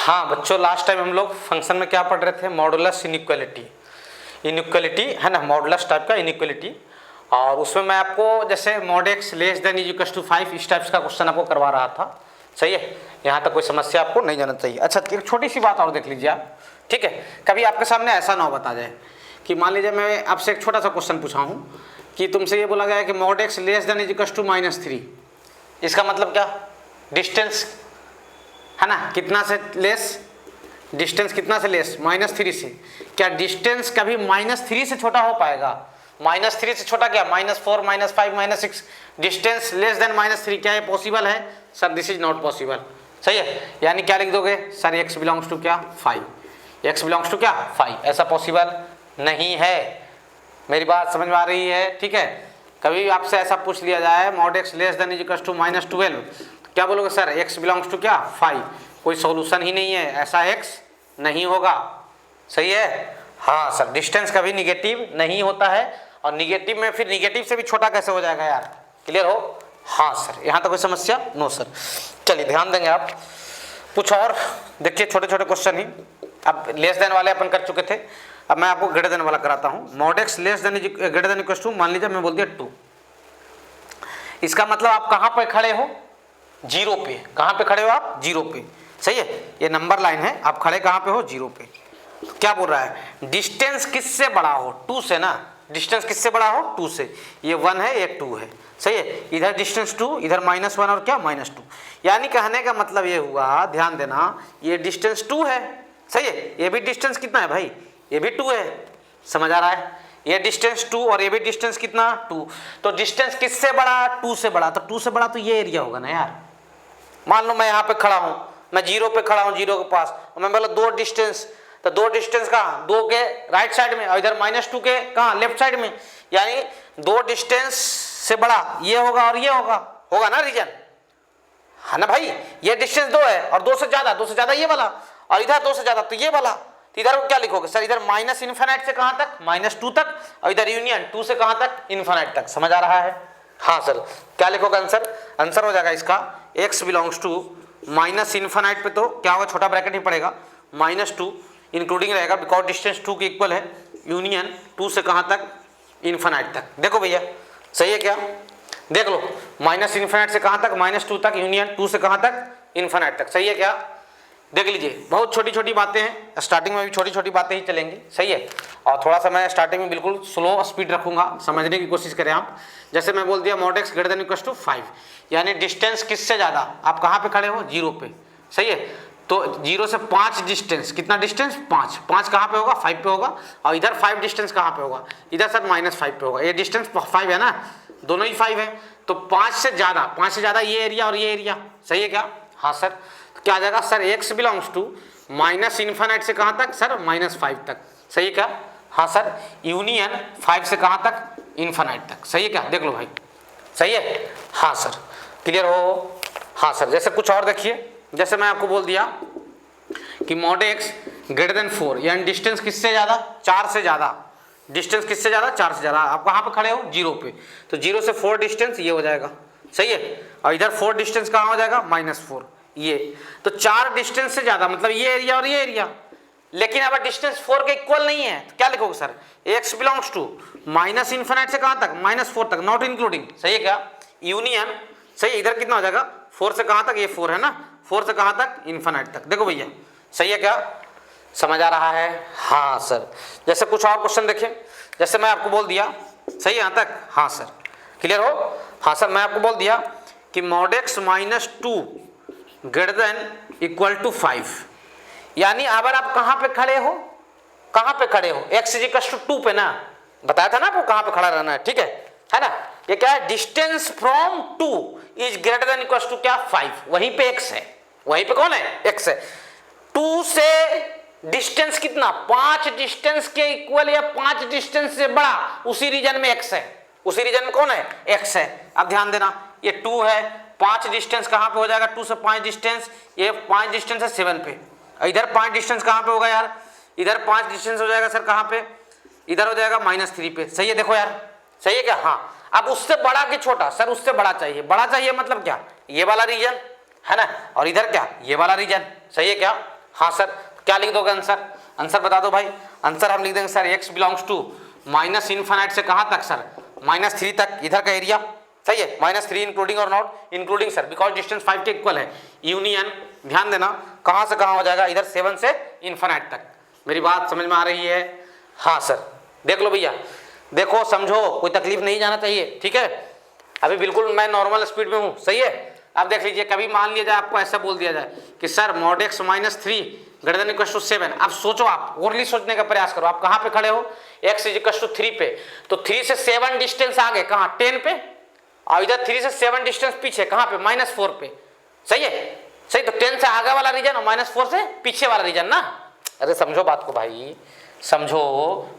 हाँ बच्चों, last time हम लोग फंक्शन में क्या पढ़ रहे थे, मॉडुलस इनइक्वालिटी। इनइक्वालिटी है ना, मॉडुलस टाइप का इनइक्वालिटी। और उसमें मैं आपको जैसे mod x less than is equal to 5 इस टाइप्स का क्वेश्चन आपको करवा रहा था। सही है, यहाँ तक कोई समस्या आपको नहीं जाना चाहिए। अच्छा, एक छोटी सी बात और देख लीजिए आप, ठीक है। कभी आपके सामने ऐसा ना बता जाए कि मान लीजिए मैं आपसे एक छोटा सा क्वेश्चन पूछा हूँ कि तुमसे ये बोला गया है कि mod x less than is equal to -3। इसका मतलब क्या, डिस्टेंस है ना कितना से लेस, डिस्टेंस कितना से लेस, -3 से। क्या डिस्टेंस कभी -3 से छोटा हो पाएगा? -3 से छोटा क्या, -4, -5, -6, डिस्टेंस लेस देन -3, क्या ये पॉसिबल है? Sir this is not possible. सही है, यानी क्या लिख दोगे सर, x बिलोंग्स टू क्या 5, x बिलोंग्स टू क्या 5, ऐसा पॉसिबल नहीं है। मेरी बात समझ में आ रही है? ठीक है, कभी आपसे ऐसा पूछ लिया जाए mod x less than is equal to -12, क्या बोलोगे सर, x बिलोंग्स टू क्या 5, कोई सॉल्यूशन ही नहीं है, ऐसा x नहीं होगा। सही है, हाँ सर, डिस्टेंस कभी निगेटिव नहीं होता है, और निगेटिव में फिर निगेटिव से भी छोटा कैसे हो जाएगा यार, क्लियर हो? हाँ सर, यहाँ तक कोई समस्या? No sir. चलिए ध्यान देंगे आप, कुछ और देखिए, छोटे छोटे क्वेश्चन ही। अब लेस देन वाले अपन कर चुके थे, अब मैं आपको ग्रेटर देन वाला कराता हूँ। Mod x less than greater than equal to, मान लीजिए मैं बोल दिया 2, इसका मतलब आप कहाँ पे खड़े हो, 0 पे। कहाँ पे खड़े हो आप? 0 पे। सही है, ये नंबर लाइन है, आप खड़े कहाँ पे हो? 0 पे। क्या बोल रहा है, डिस्टेंस किससे बड़ा हो? 2 से ना, डिस्टेंस किससे बड़ा हो? 2 से। ये 1 है, ये 2 है। सही है, इधर डिस्टेंस 2, इधर -1 और क्या -2, यानी कहने का मतलब ये हुआ, ध्यान देना, ये डिस्टेंस 2 है। सही है, ये भी डिस्टेंस कितना है भाई, ये भी 2 है। समझ आ रहा है, ये डिस्टेंस 2 और ये भी डिस्टेंस कितना 2, तो डिस्टेंस किससे बड़ा? 2 से बड़ा। तो 2 से बड़ा तो ये एरिया होगा ना यार। मान लो मैं यहाँ पे खड़ा हूँ, मैं 0 पे खड़ा हूँ, 0 के पास, और मैं बोला 2 डिस्टेंस, तो 2 डिस्टेंस कहाँ? 2 के राइट साइड में, और इधर -2 के कहाँ? लेफ्ट साइड में। यानी 2 डिस्टेंस से बड़ा ये होगा और ये होगा, होगा ना रीजन, है ना भाई। ये डिस्टेंस 2 है और 2 से ज्यादा ये वाला, और इधर 2 से ज्यादा तो ये वाला। तो इधर को क्या लिखोगे सर, इधर -∞ से कहाँ तक? -2 तक, और इधर यूनियन 2 से कहाँ तक? ∞ तक। समझ आ रहा है? हाँ सर, क्या लिखोगे आंसर? आंसर हो जाएगा इसका x बिलोंग्स टू -∞ पे, तो क्या होगा, छोटा ब्रैकेट ही पड़ेगा, -2 इंक्लूडिंग रहेगा, बिकॉज डिस्टेंस 2 के इक्वल है, यूनियन 2 से कहाँ तक? ∞ तक। देखो भैया, सही है क्या? देख लो, -∞ से कहाँ तक? -2 तक, यूनियन 2 से कहाँ तक? ∞ तक। सही है क्या? देख लीजिए, बहुत छोटी छोटी बातें हैं, स्टार्टिंग में भी छोटी छोटी बातें ही चलेंगी। सही है, और थोड़ा सा मैं स्टार्टिंग में बिल्कुल स्लो स्पीड रखूंगा, समझने की कोशिश करें आप। जैसे मैं बोल दिया mod x greater than equal to 5, यानी डिस्टेंस किससे ज़्यादा? आप कहाँ पे खड़े हो? 0 पे। सही है, तो 0 से 5 डिस्टेंस, कितना डिस्टेंस? 5 कहाँ पे होगा? 5 पे होगा, और इधर 5 डिस्टेंस कहाँ पे होगा? इधर सर -5 पे होगा। ये डिस्टेंस 5 है ना, दोनों ही 5 है, तो 5 से ज़्यादा ये एरिया और ये एरिया। सही है क्या? हाँ सर, क्या आ जाएगा सर, x बिलोंग्स टू -∞ से कहाँ तक सर? -5 तक। सही है क्या? हाँ सर, यूनियन 5 से कहाँ तक? ∞ तक। सही है क्या? देख लो भाई, सही है? हाँ सर, क्लियर हो? हाँ सर, जैसे कुछ और देखिए, जैसे मैं आपको बोल दिया कि मॉड एक्स ग्रेटर देन 4, यानी डिस्टेंस किससे ज़्यादा? 4 से ज़्यादा। डिस्टेंस किससे ज़्यादा? 4 से ज़्यादा। आप कहाँ पे खड़े हो? 0 पे, तो 0 से 4 डिस्टेंस ये हो जाएगा। सही है, और इधर 4 डिस्टेंस कहाँ हो जाएगा? -4 ये। तो 4 डिस्टेंस से ज्यादा, मतलब ये एरिया और ये एरिया, लेकिन अब डिस्टेंस 4 के इक्वल नहीं है, तो क्या लिखोगे सर, x बिलोंग्स टू -∞ से कहाँ तक? -4 तक, नॉट इंक्लूडिंग। सही है क्या? यूनियन, सही, इधर कितना हो जाएगा? 4 से कहाँ तक? ये 4 है ना, 4 से कहाँ तक? ∞ तक। देखो भैया, सही है क्या? समझ आ रहा है? हाँ सर, जैसे कुछ और क्वेश्चन देखिए, जैसे मैं आपको बोल दिया, सही यहाँ तक? हाँ सर, क्लियर हो? हाँ सर, मैं आपको बोल दिया कि mod x -2 greater than equal to 5, यानी अगर आप कहाँ पे खड़े हो? कहाँ पे खड़े हो? x इक्वल टू 2 पे ना, बताया था ना आपको कहाँ पे खड़ा रहना है, ठीक है ना? ये क्या है? Distance from 2 is greater than equal to क्या? 5, वहीं पे x है, वहीं पे कौन है? x है। 2 से डिस्टेंस कितना? 5 डिस्टेंस के इक्वल या 5 डिस्टेंस से बड़ा, उसी रीजन में x है, उसी रीजन में कौन है? x है। अब ध्यान देना, ये 2 है, 5 डिस्टेंस कहाँ पे हो जाएगा? 2 से 5 डिस्टेंस, ये 5 डिस्टेंस है 7 पे, इधर 5 डिस्टेंस कहाँ पे होगा यार? इधर 5 डिस्टेंस हो जाएगा सर कहाँ पे? इधर हो जाएगा -3 पे। सही है, देखो यार, सही है क्या? हाँ, अब उससे बड़ा कि छोटा? सर उससे बड़ा चाहिए। बड़ा चाहिए मतलब क्या? ये वाला रीजन है ना, और इधर क्या? ये वाला रीजन। सही है क्या? हाँ सर, क्या लिख दोगे आंसर? आंसर बता दो भाई। आंसर हम लिख देंगे sir x belongs to minus infinite से कहाँ तक सर? -3 तक, इधर का एरिया। सही है, -3 इंक्लूडिंग और not including sir, because distance 5 के इक्वल है। यूनियन, ध्यान देना, कहाँ से कहाँ हो जाएगा? इधर 7 से इन्फिनिट तक। मेरी बात समझ में आ रही है? हाँ सर, देख लो भैया, देखो समझो, कोई तकलीफ नहीं जाना चाहिए, ठीक है। अभी बिल्कुल मैं नॉर्मल स्पीड में हूँ, सही है। अब देख लीजिए, कभी मान लिया जाए आपको ऐसा बोल दिया जाए कि sir mod x -3 greater than equal to 7। अब सोचो, आप ओरली सोचने का प्रयास करो, आप कहाँ पे खड़े हो? x इक्वल टू 3 पे, तो 3 से 7 डिस्टेंस आगे कहाँ? 10 पे, और इधर 3 से 7 डिस्टेंस पीछे कहाँ पे? -4 पे। सही है, सही। तो 10 से आगे वाला रीजन और -4 से पीछे वाला रीजन ना। अरे समझो बात को भाई, समझो,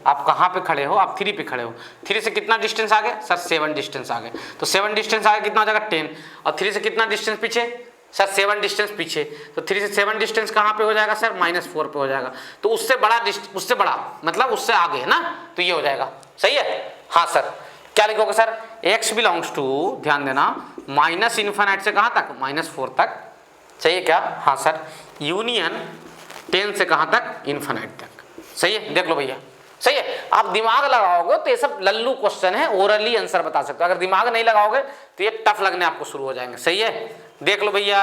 आप कहाँ पे खड़े हो? आप 3 पे खड़े हो। 3 से कितना डिस्टेंस आगे सर? 7 डिस्टेंस आगे। तो 7 डिस्टेंस आगे कितना हो जाएगा? 10। और 3 से कितना डिस्टेंस पीछे सर? 7 डिस्टेंस पीछे। तो 3 से 7 डिस्टेंस कहाँ पे हो जाएगा सर? -4 पे हो जाएगा। तो उससे बड़ा मतलब उससे आगे है ना, तो ये हो जाएगा। सही है, हाँ सर। क्या लिखोगे सर? x बिलोंग्स टू, ध्यान देना, माइनस इन्फिनिट से कहाँ तक? -4 तक। सही है क्या? हाँ सर। यूनियन 10 से कहाँ तक? इन्फिनिट तक। सही है, देख लो भैया, सही है। आप दिमाग लगाओगे तो ये सब लल्लू क्वेश्चन है, ओरली आंसर बता सकते हो। अगर दिमाग नहीं लगाओगे तो ये टफ लगने आपको शुरू हो जाएंगे। सही है, देख लो भैया।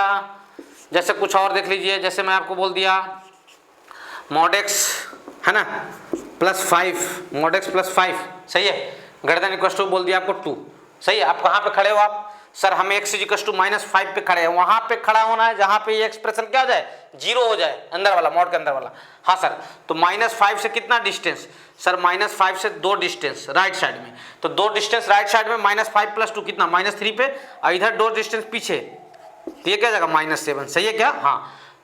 जैसे कुछ और देख लीजिए, जैसे मैं आपको बोल दिया mod x है ना +5, mod x +5, सही है, ग्रेटर देन इक्वल टू बोल दिया आपको 2। सही है, आप कहाँ पे खड़े हो? आप सर हम x इक्वल टू -5 पे खड़े हैं। वहां पे खड़ा होना है जहां पे ये एक्सप्रेशन क्या हो जाए? 0 हो जाए, अंदर वाला, मॉड के अंदर वाला। हाँ सर, तो -5 से कितना डिस्टेंस सर? -5 से 2 डिस्टेंस राइट साइड में। तो 2 डिस्टेंस राइट साइड में, -5 + 2 कितना? -3 पे, और इधर 2 डिस्टेंस पीछे, तो ये क्या जाएगा? -7। सही है क्या? हाँ,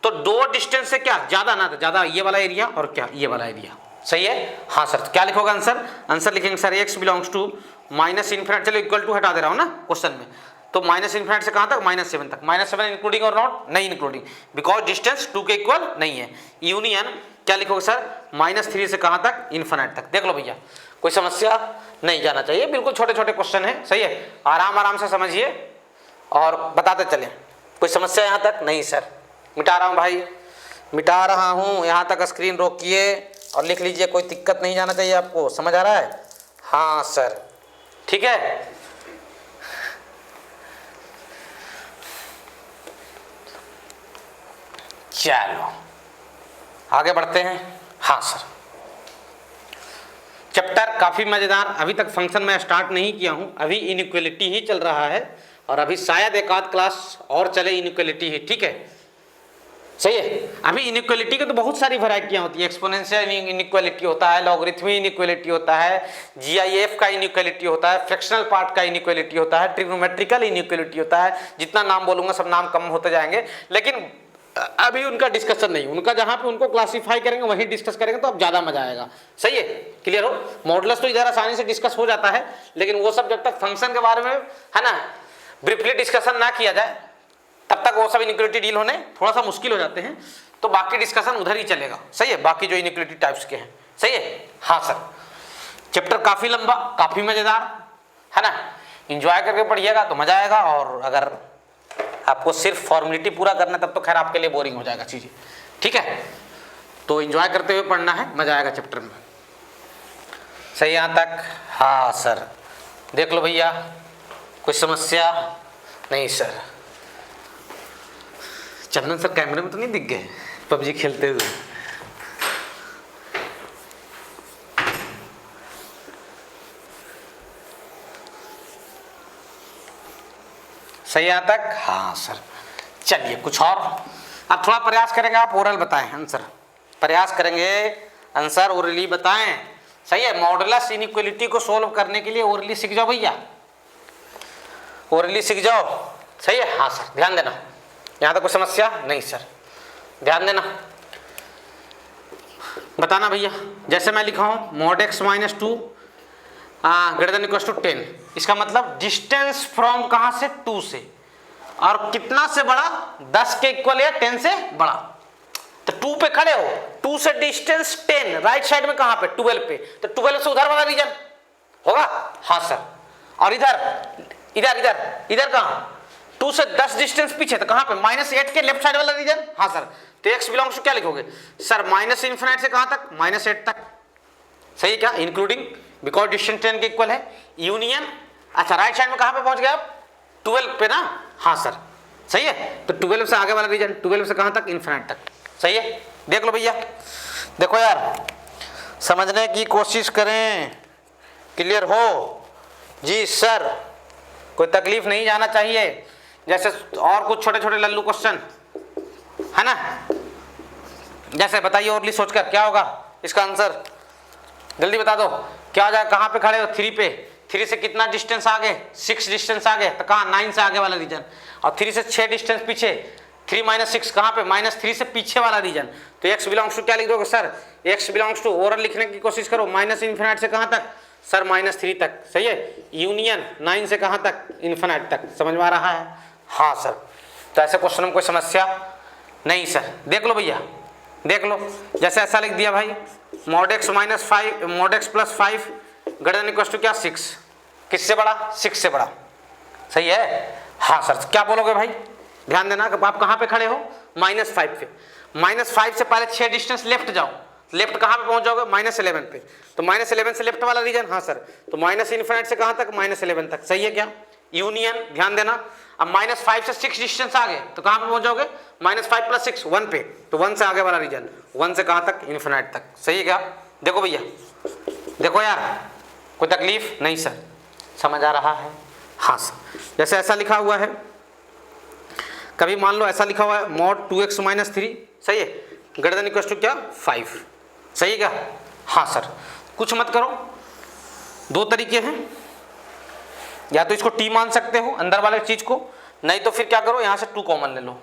तो 2 डिस्टेंस से क्या ज्यादा ना, तो ज्यादा ये वाला एरिया और क्या ये वाला एरिया। सही है, हाँ सर। तो क्या लिखोगे आंसर? आंसर लिखेंगे sir x belongs to minus infinite, चलो इक्वल टू हटा दे रहा हूँ ना क्वेश्चन में, तो -इन्फिनिट से कहाँ तक? -7 तक। -7 इंक्लूडिंग और नॉट? नहीं इंक्लूडिंग, बिकॉज डिस्टेंस 2 के इक्वल नहीं है। यूनियन क्या लिखोगे सर? -3 से कहाँ तक? इन्फिनिट तक। देख लो भैया, कोई समस्या नहीं जाना चाहिए, बिल्कुल छोटे छोटे क्वेश्चन है। सही है, आराम आराम से समझिए और बताते चले। कोई समस्या यहाँ तक? नहीं सर। मिटा रहा हूँ भाई, मिटा रहा हूँ, यहाँ तक स्क्रीन रोकिए और लिख लीजिए, कोई दिक्कत नहीं जाना चाहिए आपको। समझ आ रहा है? हाँ सर, ठीक है। चलो आगे बढ़ते हैं। हाँ सर, चैप्टर काफी मजेदार। अभी तक फंक्शन मैं स्टार्ट नहीं किया हूं, अभी इनइक्वालिटी ही चल रहा है, और अभी शायद एक आध क्लास और चले इनइक्वालिटी ही। ठीक है, सही है। अभी इनइक्वालिटी की तो बहुत सारी वैरायटियां होती है। एक्सपोनेंशियल इनइक्वालिटी होता है, लॉगरिथमिक इनइक्वालिटी होता है, जीआईएफ का इनइक्वालिटी होता है, फ्रैक्शनल पार्ट का इनइक्वालिटी होता है, ट्रिग्नोमेट्रिकल इनइक्वालिटी होता है। जितना नाम बोलूंगा सब नाम कम होते जाएंगे, लेकिन अभी उनका डिस्कशन नहीं, उनका जहां पे उनको क्लासिफाई करेंगे वहीं डिस्कस करेंगे, तो अब ज्यादा मजा आएगा। सही है, क्लियर हो? मॉडुलस तो इधर आसानी से डिस्कस हो जाता है, लेकिन वो सब जब तक फंक्शन के बारे में है ना ब्रीफली डिस्कशन ना किया जाए, तब तक वो सब इनइक्वालिटी डील होने थोड़ा सा मुश्किल हो जाते हैं। तो बाकी डिस्कशन उधर ही चलेगा। सही है, बाकी जो इनइक्वालिटी टाइप्स के हैं। सही है, हाँ सर। चैप्टर काफी लंबा, काफी मजेदार है ना, इंजॉय करके पढ़िएगा तो मजा आएगा। और अगर आपको सिर्फ फॉर्मेलिटी पूरा करना है तब तो खैर आपके लिए बोरिंग हो जाएगा चीजें। ठीक है, तो एंजॉय करते हुए पढ़ना है, मजा आएगा चैप्टर में। सही यहाँ तक? हाँ सर, देख लो भैया, कोई समस्या नहीं सर। चंदन सर कैमरे में तो नहीं दिख गए पबजी खेलते हुए? सही यहाँ तक? हाँ सर। चलिए कुछ और, अब थोड़ा प्रयास करेंगे, आप ओरल बताएं आंसर, प्रयास करेंगे आंसर ओरली बताएं। सही है, मॉडुलस इनइक्वालिटी को सोल्व करने के लिए ओरली सीख जाओ भैया, ओरली सीख जाओ। सही है, हाँ सर, ध्यान देना। यहाँ तक कोई समस्या नहीं सर, ध्यान देना, बताना भैया। जैसे मैं लिखा हूँ mod x -2 greater than equal to 10, इसका मतलब डिस्टेंस फ्रॉम कहाँ से? 2 से, और कितना से बड़ा? 10 के इक्वल या 10 से बड़ा। तो 2 पे खड़े हो, 2 से डिस्टेंस 10, राइट साइड में कहाँ पे? 12 पे, तो 12 से उधर वाला रीजन होगा। हाँ सर, और इधर इधर इधर इधर कहाँ? 2 से 10 डिस्टेंस पीछे, तो कहां पे, -8 के लेफ्ट साइड वाला रीजन। हाँ सर, तो x बिलोंग्स टू क्या लिखोगे सर, -∞ से कहां तक, -8 तक। सही क्या, इंक्लूडिंग, बिकॉज डिस्टेंस 10 के इक्वल है, यूनियन। अच्छा राइट साइड में कहां पे पहुंच गए आप, 12 पे ना। हाँ सर सही है, तो 12 से आगे वाला रीजन, 12 से कहां तक, इन्फिनिट तक। सही है, देख लो भैया, देखो यार समझने की कोशिश करें, क्लियर हो जी सर, कोई तकलीफ नहीं जाना चाहिए। जैसे और कुछ छोटे छोटे लल्लू क्वेश्चन है ना, जैसे बताइए और सोचकर क्या होगा इसका आंसर, जल्दी बता दो क्या हो जाएगा। कहां पे खड़े हो, 3 पे, 3 से कितना डिस्टेंस आगे, 6 डिस्टेंस आगे, तो कहां, 9 से आगे वाला रीजन। और 3 से 6 डिस्टेंस पीछे, 3 - 6 कहां पे, -3 से पीछे वाला रीजन। तो x बिलोंग्स टू क्या लिख दोगे sir, x belongs to overall लिखने की कोशिश करो, -∞ से कहां तक सर, -3 तक। सही है, यूनियन 9 से कहां तक, इन्फिनिट तक। समझ में आ रहा है। हाँ सर, तो ऐसे क्वेश्चन में कोई समस्या नहीं सर। देख लो भैया, देख लो, जैसे ऐसा लिख दिया भाई, mod x + 5 greater than equal to क्या, 6। किससे बड़ा, 6 से बड़ा। सही है। हाँ सर, क्या बोलोगे भाई, ध्यान देना कि आप कहां पे खड़े हो, -5 पे। -5 से पहले 6 डिस्टेंस लेफ्ट जाओ, लेफ्ट कहां पे पहुंच जाओगे, -11 पे। तो -11 से लेफ्ट वाला रीजन। हाँ सर, तो -∞ से कहां तक, -11 तक। सही है क्या, यूनियन। ध्यान देना, अब -5 से 6 डिस्टेंस आगे, तो कहां पे पहुंच जाओगे, -5 + 6 1 पे। तो 1 से आगे वाला रीजन, 1 से कहां तक, इन्फिनिट तक। सही है क्या। देखो भैया, देखो यार, कोई तकलीफ नहीं सर, समझ आ रहा है। हाँ सर, जैसे ऐसा लिखा हुआ है, कभी मान लो ऐसा लिखा हुआ है, mod 2x - 3। सही है, ग्रेटर देन इक्वल टू क्या, 5। सही है क्या। हाँ सर, कुछ मत करो, 2 तरीके हैं, या तो इसको t मान सकते हो अंदर वाले चीज को, नहीं तो फिर क्या करो, यहां से 2 कॉमन ले लो,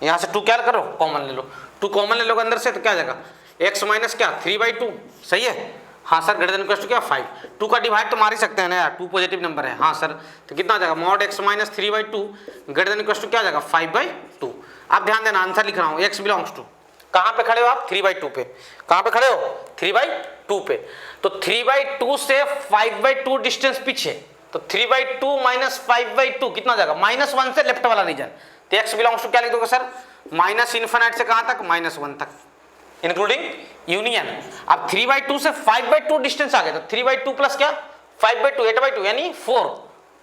यहां से 2 क्या करो, कॉमन ले लो। 2 कॉमन ले लो अंदर से, तो क्या जाएगा, x माइनस क्या, 3/2। सही है। हाँ sir, greater than equal to क्या, 5। 2 का डिवाइड तो मार ही सकते हैं ना यार, 2 पॉजिटिव नंबर है। हाँ सर, तो कितना आ जाएगा, mod x - 3/2 greater than equal to क्या जाएगा, 5/2। अब ध्यान देना, आंसर लिख रहा हूँ, x बिलोंग्स टू, कहां पे खड़े हो आप, 3/2 पे। कहां पे खड़े हो, 3/2 पे। तो 3/2 से 5/2 डिस्टेंस पीछे, तो 3/2 - 5/2 कितना जाएगा, -1 से लेफ्ट वाला रीजन। तो x बिलोंग्स टू क्या लिख दोगे सर, -∞ से कहां तक, -1 तक, इंक्लूडिंग यूनियन। अब 3/2 से 5/2 डिस्टेंस आ गया, तो 3/2 प्लस क्या, 5/2, 8/2 यानी 4।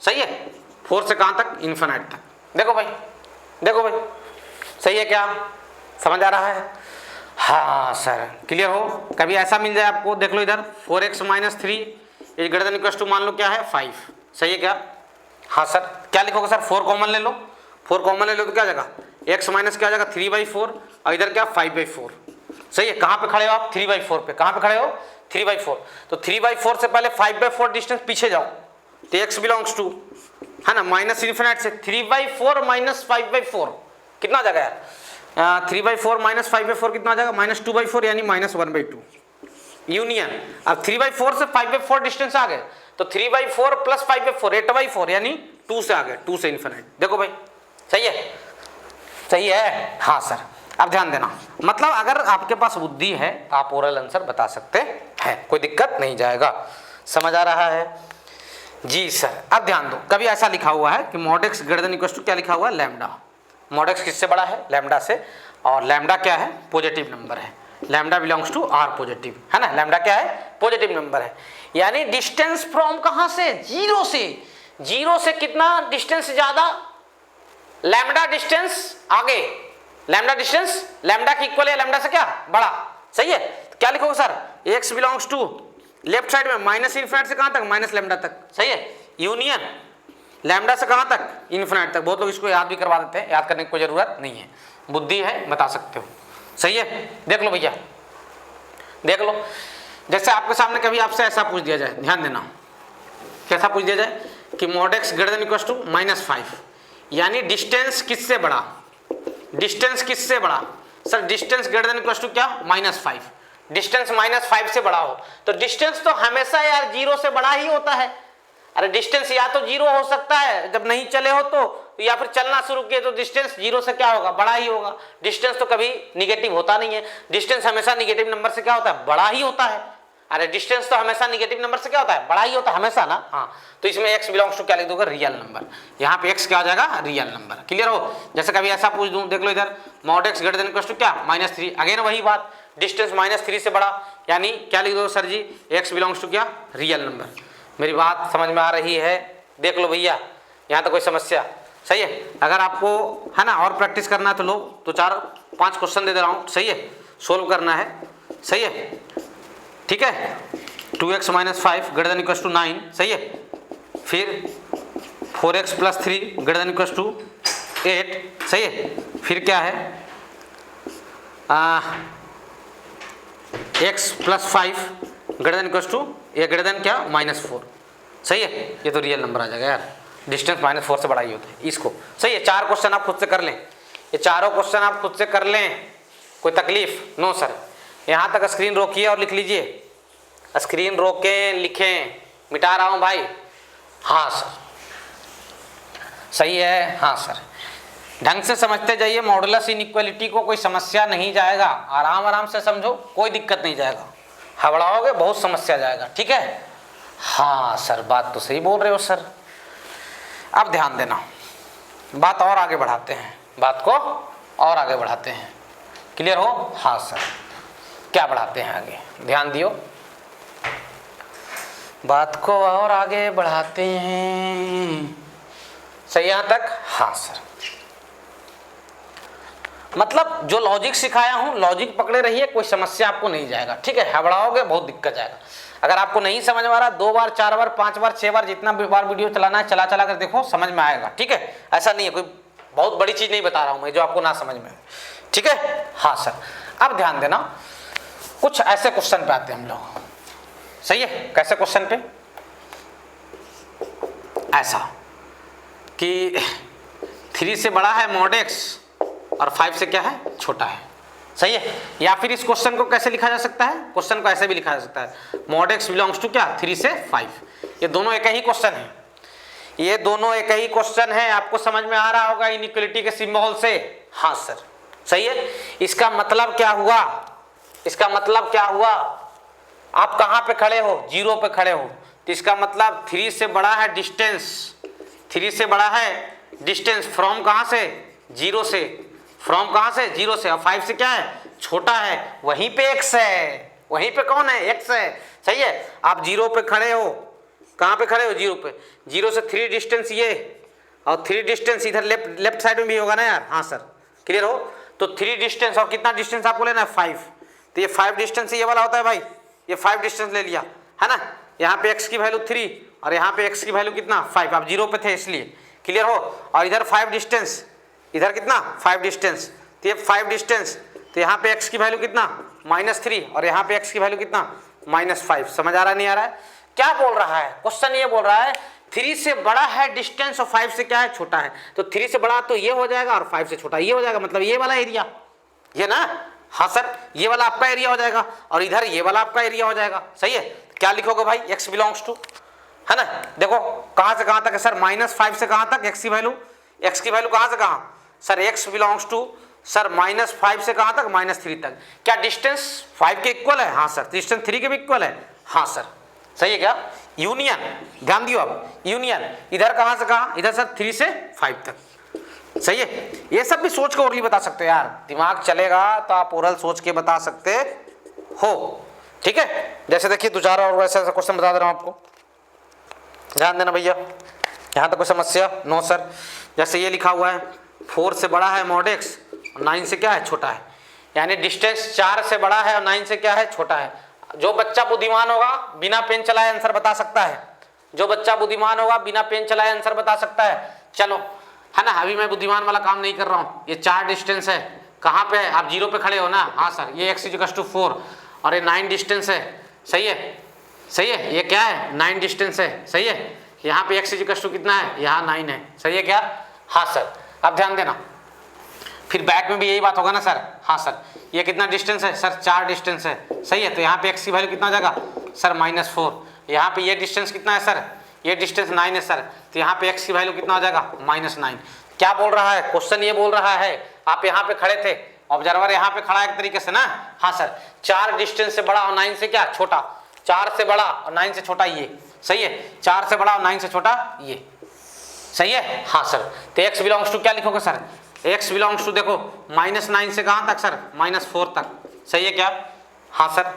सही है, 4 से कहां तक, इन्फिनिट तक। देखो भाई, देखो भाई, सही है क्या, समझ आ रहा है। हाँ सर, क्लियर हो। कभी ऐसा मिल जाए आपको, देख लो इधर, 4x - 3 is greater than equal to, मान लो क्या है, 5। सही है क्या। हाँ सर, क्या लिखोगे सर, 4 कॉमन ले लो, 4 कॉमन ले लो तो क्या जाएगा, x माइनस क्या जाएगा, 3/4, और इधर क्या, 5/4। सही है, कहां पे खड़े हो आप, 3/4 पे। कहां पे खड़े हो, 3/4। तो 3/4 से पहले 5/4 डिस्टेंस पीछे जाओ, तो x बिलोंग्स टू, है ना, -∞ से 3/4 - 5/4 कितना आ जाएगा यार, 3/4 - 5/4 कितना आ जाएगा, -2/4 यानी -1/2 यूनियन। अब 3/4 से 5/4 डिस्टेंस आ गए, तो 3/4 + 5/4 8/4 यानी 2 से आ गए, 2 से इन्फिनिट। देखो भाई, सही है, सही है। हाँ सर, अब ध्यान देना, मतलब अगर आपके पास बुद्धि है तो आप ओरल आंसर बता सकते हैं, कोई दिक्कत नहीं जाएगा। समझ आ रहा है जी सर। अब ध्यान दो, कभी ऐसा लिखा हुआ है कि mod x greater than equal to क्या लिखा हुआ है, लैम्डा। mod x किससे बड़ा है, लैम्डा से, और लैम्डा क्या है, पॉजिटिव नंबर है। Lambda belongs to r positive, है ना, लैम्डा क्या है, पॉजिटिव नंबर है। यानी डिस्टेंस फ्रॉम कहां से, 0 से, 0 से कितना डिस्टेंस ज्यादा, लैम्डा डिस्टेंस आगे, लैम्डा डिस्टेंस लैम्डा की इक्वल है, लैम्डा से क्या बड़ा। सही है, तो क्या लिखोगे sir, x belongs to left side में -∞ से कहां तक, -λ तक। सही है, यूनियन लैम्डा से कहां तक, इन्फिनिट तक। बहुत लोग इसको याद भी करवा देते हैं, याद करने की कोई जरूरत नहीं है, बुद्धि है बता सकते हो। सही है, देख लो भैया, देख लो, जैसे आपके सामने कभी आपसे ऐसा पूछ दिया जाए, ध्यान देना, कैसा पूछ दिया जाए कि mod x greater than equal to -5, यानी डिस्टेंस किससे बड़ा, डिस्टेंस किससे बड़ा sir, distance greater than equal to क्या, -5, डिस्टेंस -5 से बड़ा हो। तो डिस्टेंस तो हमेशा यार 0 से बड़ा ही होता है। अरे डिस्टेंस या तो 0 हो सकता है जब नहीं चले हो तो, या फिर चलना शुरू किए तो डिस्टेंस 0 से क्या होगा, बड़ा ही होगा। डिस्टेंस तो कभी निगेटिव होता नहीं है, डिस्टेंस हमेशा निगेटिव नंबर से क्या होता है, बड़ा ही होता है। अरे डिस्टेंस तो हमेशा निगेटिव नंबर से क्या होता है, बड़ा ही होता है हमेशा ना। हाँ, तो इसमें x बिलोंग्स टू क्या लिख दोगे, रियल नंबर। यहाँ पे x क्या हो जाएगा, रियल नंबर। क्लियर हो। जैसे कभी ऐसा पूछ दूं, देख लो इधर, mod x greater than equal to क्या, -3। अगेन वही बात, डिस्टेंस -3 से बड़ा, यानी क्या लिख दो sir ji, x belongs to क्या, रियल नंबर। मेरी बात समझ में आ रही है, देख लो भैया, यहाँ तो कोई समस्या, सही है। अगर आपको है ना और प्रैक्टिस करना है तो लो, तो 4-5 क्वेश्चन दे रहा हूँ, सही है, सोल्व करना है, सही है, ठीक है। 2x - 5 greater than equal to 9, सही है। फिर 4x + 3 greater than equal to 8, सही है। फिर क्या है, x + 5 greater than equal to, ये ग्रेटर देन क्या, -4, सही है। ये तो रियल नंबर आ जाएगा यार, डिस्टेंस -4 से बड़ा ही होता है इसको, सही है। 4 क्वेश्चन आप खुद से कर लें, ये चारों क्वेश्चन आप खुद से कर लें, कोई तकलीफ नो सर। यहाँ तक स्क्रीन रोकिए और लिख लीजिए, स्क्रीन रोकें, लिखें, मिटा रहा हूँ भाई। हाँ सर, सही है, हाँ सर। ढंग से समझते जाइए, मॉडुलस इनइक्वालिटी को कोई समस्या नहीं जाएगा, आराम आराम से समझो, कोई दिक्कत नहीं जाएगा। हबड़ाओगे बहुत समस्या जाएगा, ठीक है। हाँ सर, बात तो सही बोल रहे हो सर। अब ध्यान देना, बात और आगे बढ़ाते हैं, बात को और आगे बढ़ाते हैं। क्लियर हो। हाँ सर, क्या बढ़ाते हैं आगे, ध्यान दियो, बात को और आगे बढ़ाते हैं, सही यहाँ तक। हाँ सर, मतलब जो लॉजिक सिखाया हूँ, लॉजिक पकड़े रहिए, कोई समस्या आपको नहीं जाएगा, ठीक है। हबड़ाओगे बहुत दिक्कत जाएगा। अगर आपको नहीं समझ में आ रहा, 2 बार 4 बार 5 बार 6 बार जितना बार वीडियो चलाना है चला कर देखो, समझ में आएगा, ठीक है। ऐसा नहीं है, कोई बहुत बड़ी चीज नहीं बता रहा हूं मैं जो आपको ना समझ में, ठीक है। हाँ सर, अब ध्यान देना, कुछ ऐसे क्वेश्चन पे आते हैं हम लोग, सही है। कैसे क्वेश्चन पे, ऐसा कि 3 से बड़ा है मॉड x और 5 से क्या है, छोटा है, सही है। या फिर इस क्वेश्चन को कैसे लिखा जा सकता है, क्वेश्चन को ऐसे भी लिखा जा सकता है, मॉड x बिलोंग्स टू क्या, 3 से 5। ये दोनों एक ही क्वेश्चन है, ये दोनों एक ही क्वेश्चन है। आपको समझ में आ रहा होगा इनइक्वालिटी के सिंबल से। हाँ सर, सही है। इसका मतलब क्या हुआ, इसका मतलब क्या हुआ, आप कहाँ पे खड़े हो, 0 पे खड़े हो, तो इसका मतलब 3 से बड़ा है डिस्टेंस, 3 से बड़ा है डिस्टेंस फ्रॉम कहाँ से, 0 से, फ्रॉम कहाँ से, 0 से। और 5 से क्या है, छोटा है, वहीं पे x है, वहीं पे कौन है, x है, सही है। आप 0 पे खड़े हो, कहाँ पे खड़े हो, 0 पे, 0 से 3 डिस्टेंस ये, और 3 डिस्टेंस इधर लेफ्ट साइड में भी होगा ना यार। हाँ सर, क्लियर हो। तो 3 डिस्टेंस और कितना डिस्टेंस आपको लेना है, 5। तो ये 5 डिस्टेंस ये वाला होता है भाई, ये 5 डिस्टेंस ले लिया है ना। यहाँ पे x की वैल्यू 3 और यहाँ पे x की वैल्यू कितना, 5। आप 0 पे थे इसलिए, क्लियर हो। और इधर 5 डिस्टेंस, इधर कितना, 5 डिस्टेंस, तो ये 5 डिस्टेंस, तो यहाँ पे x की वैल्यू कितना, -3 और यहाँ पे x की वैल्यू कितना, -5। समझ आ रहा नहीं आ रहा है, क्या बोल रहा है क्वेश्चन, ये बोल रहा है 3 से बड़ा है डिस्टेंस और 5 से क्या है, छोटा है। तो 3 से बड़ा तो ये हो जाएगा और 5 से छोटा ये हो जाएगा, मतलब ये वाला एरिया, ये ना। हाँ सर, ये वाला आपका एरिया हो जाएगा और इधर ये वाला आपका एरिया हो जाएगा, सही है। क्या लिखोगे भाई, x बिलोंग्स टू, है ना। देखो कहाँ से कहाँ तक है सर, -5 से कहाँ तक, x की वैल्यू कहाँ से कहाँ sir, x belongs to sir -5 से कहाँ तक, -3 तक। क्या डिस्टेंस 5 के इक्वल है, हाँ सर। डिस्टेंस 3 के भी इक्वल है, हाँ सर, सही है। क्या यूनियन, ध्यान दियो अब, यूनियन इधर कहाँ से कहाँ, इधर सर 3 से 5 तक, सही है। ये सब भी सोच के ओरली बता सकते हो यार, दिमाग चलेगा तो आप ओरल सोच के बता सकते हो, ठीक है। जैसे देखिए 2-4 और वैसे क्वेश्चन बता दे रहा हूँ आपको, ध्यान देना भैया। यहाँ तक कोई समस्या, नो सर। जैसे ये लिखा हुआ है 4 से बड़ा है मॉड x और 9 से क्या है, छोटा है, यानी डिस्टेंस 4 से बड़ा है और 9 से क्या है, छोटा है। जो बच्चा बुद्धिमान होगा बिना पेन चलाए आंसर बता सकता है, जो बच्चा बुद्धिमान होगा बिना पेन चलाए आंसर बता सकता है। चलो, है ना, अभी मैं बुद्धिमान वाला काम नहीं कर रहा हूँ। ये 4 डिस्टेंस है, कहाँ पे है, आप 0 पे खड़े हो ना। हाँ सर, ये x = 4 और ये 9 डिस्टेंस है, सही है, सही है। ये क्या है, 9 डिस्टेंस है, सही है। यहाँ पे x = कितना है, यहाँ 9 है, सही है क्या। हाँ सर, अब ध्यान देना, फिर बैक में भी यही बात होगा ना सर। हाँ सर, ये कितना डिस्टेंस है सर, 4 डिस्टेंस है, सही है। तो यहाँ पे x की वैल्यू कितना हो जाएगा सर, -4। यहाँ पे ये डिस्टेंस कितना है सर, ये डिस्टेंस 9 है सर, तो यहाँ पे x की वैल्यू कितना हो जाएगा, -9। क्या बोल रहा है क्वेश्चन, ये बोल रहा है आप यहाँ पे खड़े थे, ऑब्जर्वर यहाँ पे खड़ा है एक तरीके से ना। हाँ सर, 4 डिस्टेंस से बड़ा और 9 से क्या, छोटा। 4 से बड़ा और 9 से छोटा ये, सही है, 4 से बड़ा और 9 से छोटा ये, सही है। हाँ सर, तो x बिलोंग्स टू क्या लिखोगे सर, x बिलोंग्स टू देखो -9 से कहाँ तक सर, -4 तक, सही है क्या। हाँ sir,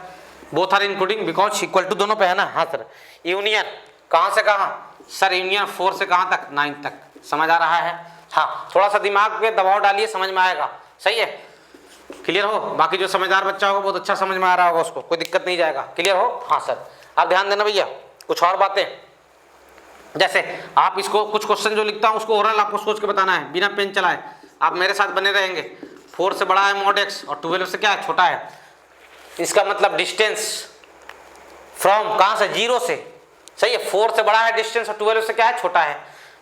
both are including because equal to दोनों पे है ना। हाँ सर, यूनियन कहाँ से कहाँ सर, यूनियन 4 से कहाँ तक, 9 तक, समझ आ रहा है। हाँ, थोड़ा सा दिमाग पे दबाव डालिए, समझ में आएगा, सही है, क्लियर हो। बाकी जो समझदार बच्चा होगा बहुत अच्छा समझ में आ रहा होगा, उसको कोई दिक्कत नहीं जाएगा, क्लियर हो। हाँ सर, आप ध्यान देना भैया, कुछ और बातें, जैसे आप इसको कुछ क्वेश्चन जो लिखता हूँ उसको ओरल आपको सोच के बताना है, बिना पेन चलाए, आप मेरे साथ बने रहेंगे। 4 से बड़ा है मॉड एक्स और 12 से क्या है, छोटा है, इसका मतलब डिस्टेंस फ्रॉम कहाँ से, 0 से, सही है। 4 से बड़ा है डिस्टेंस और 12 से क्या है, छोटा है।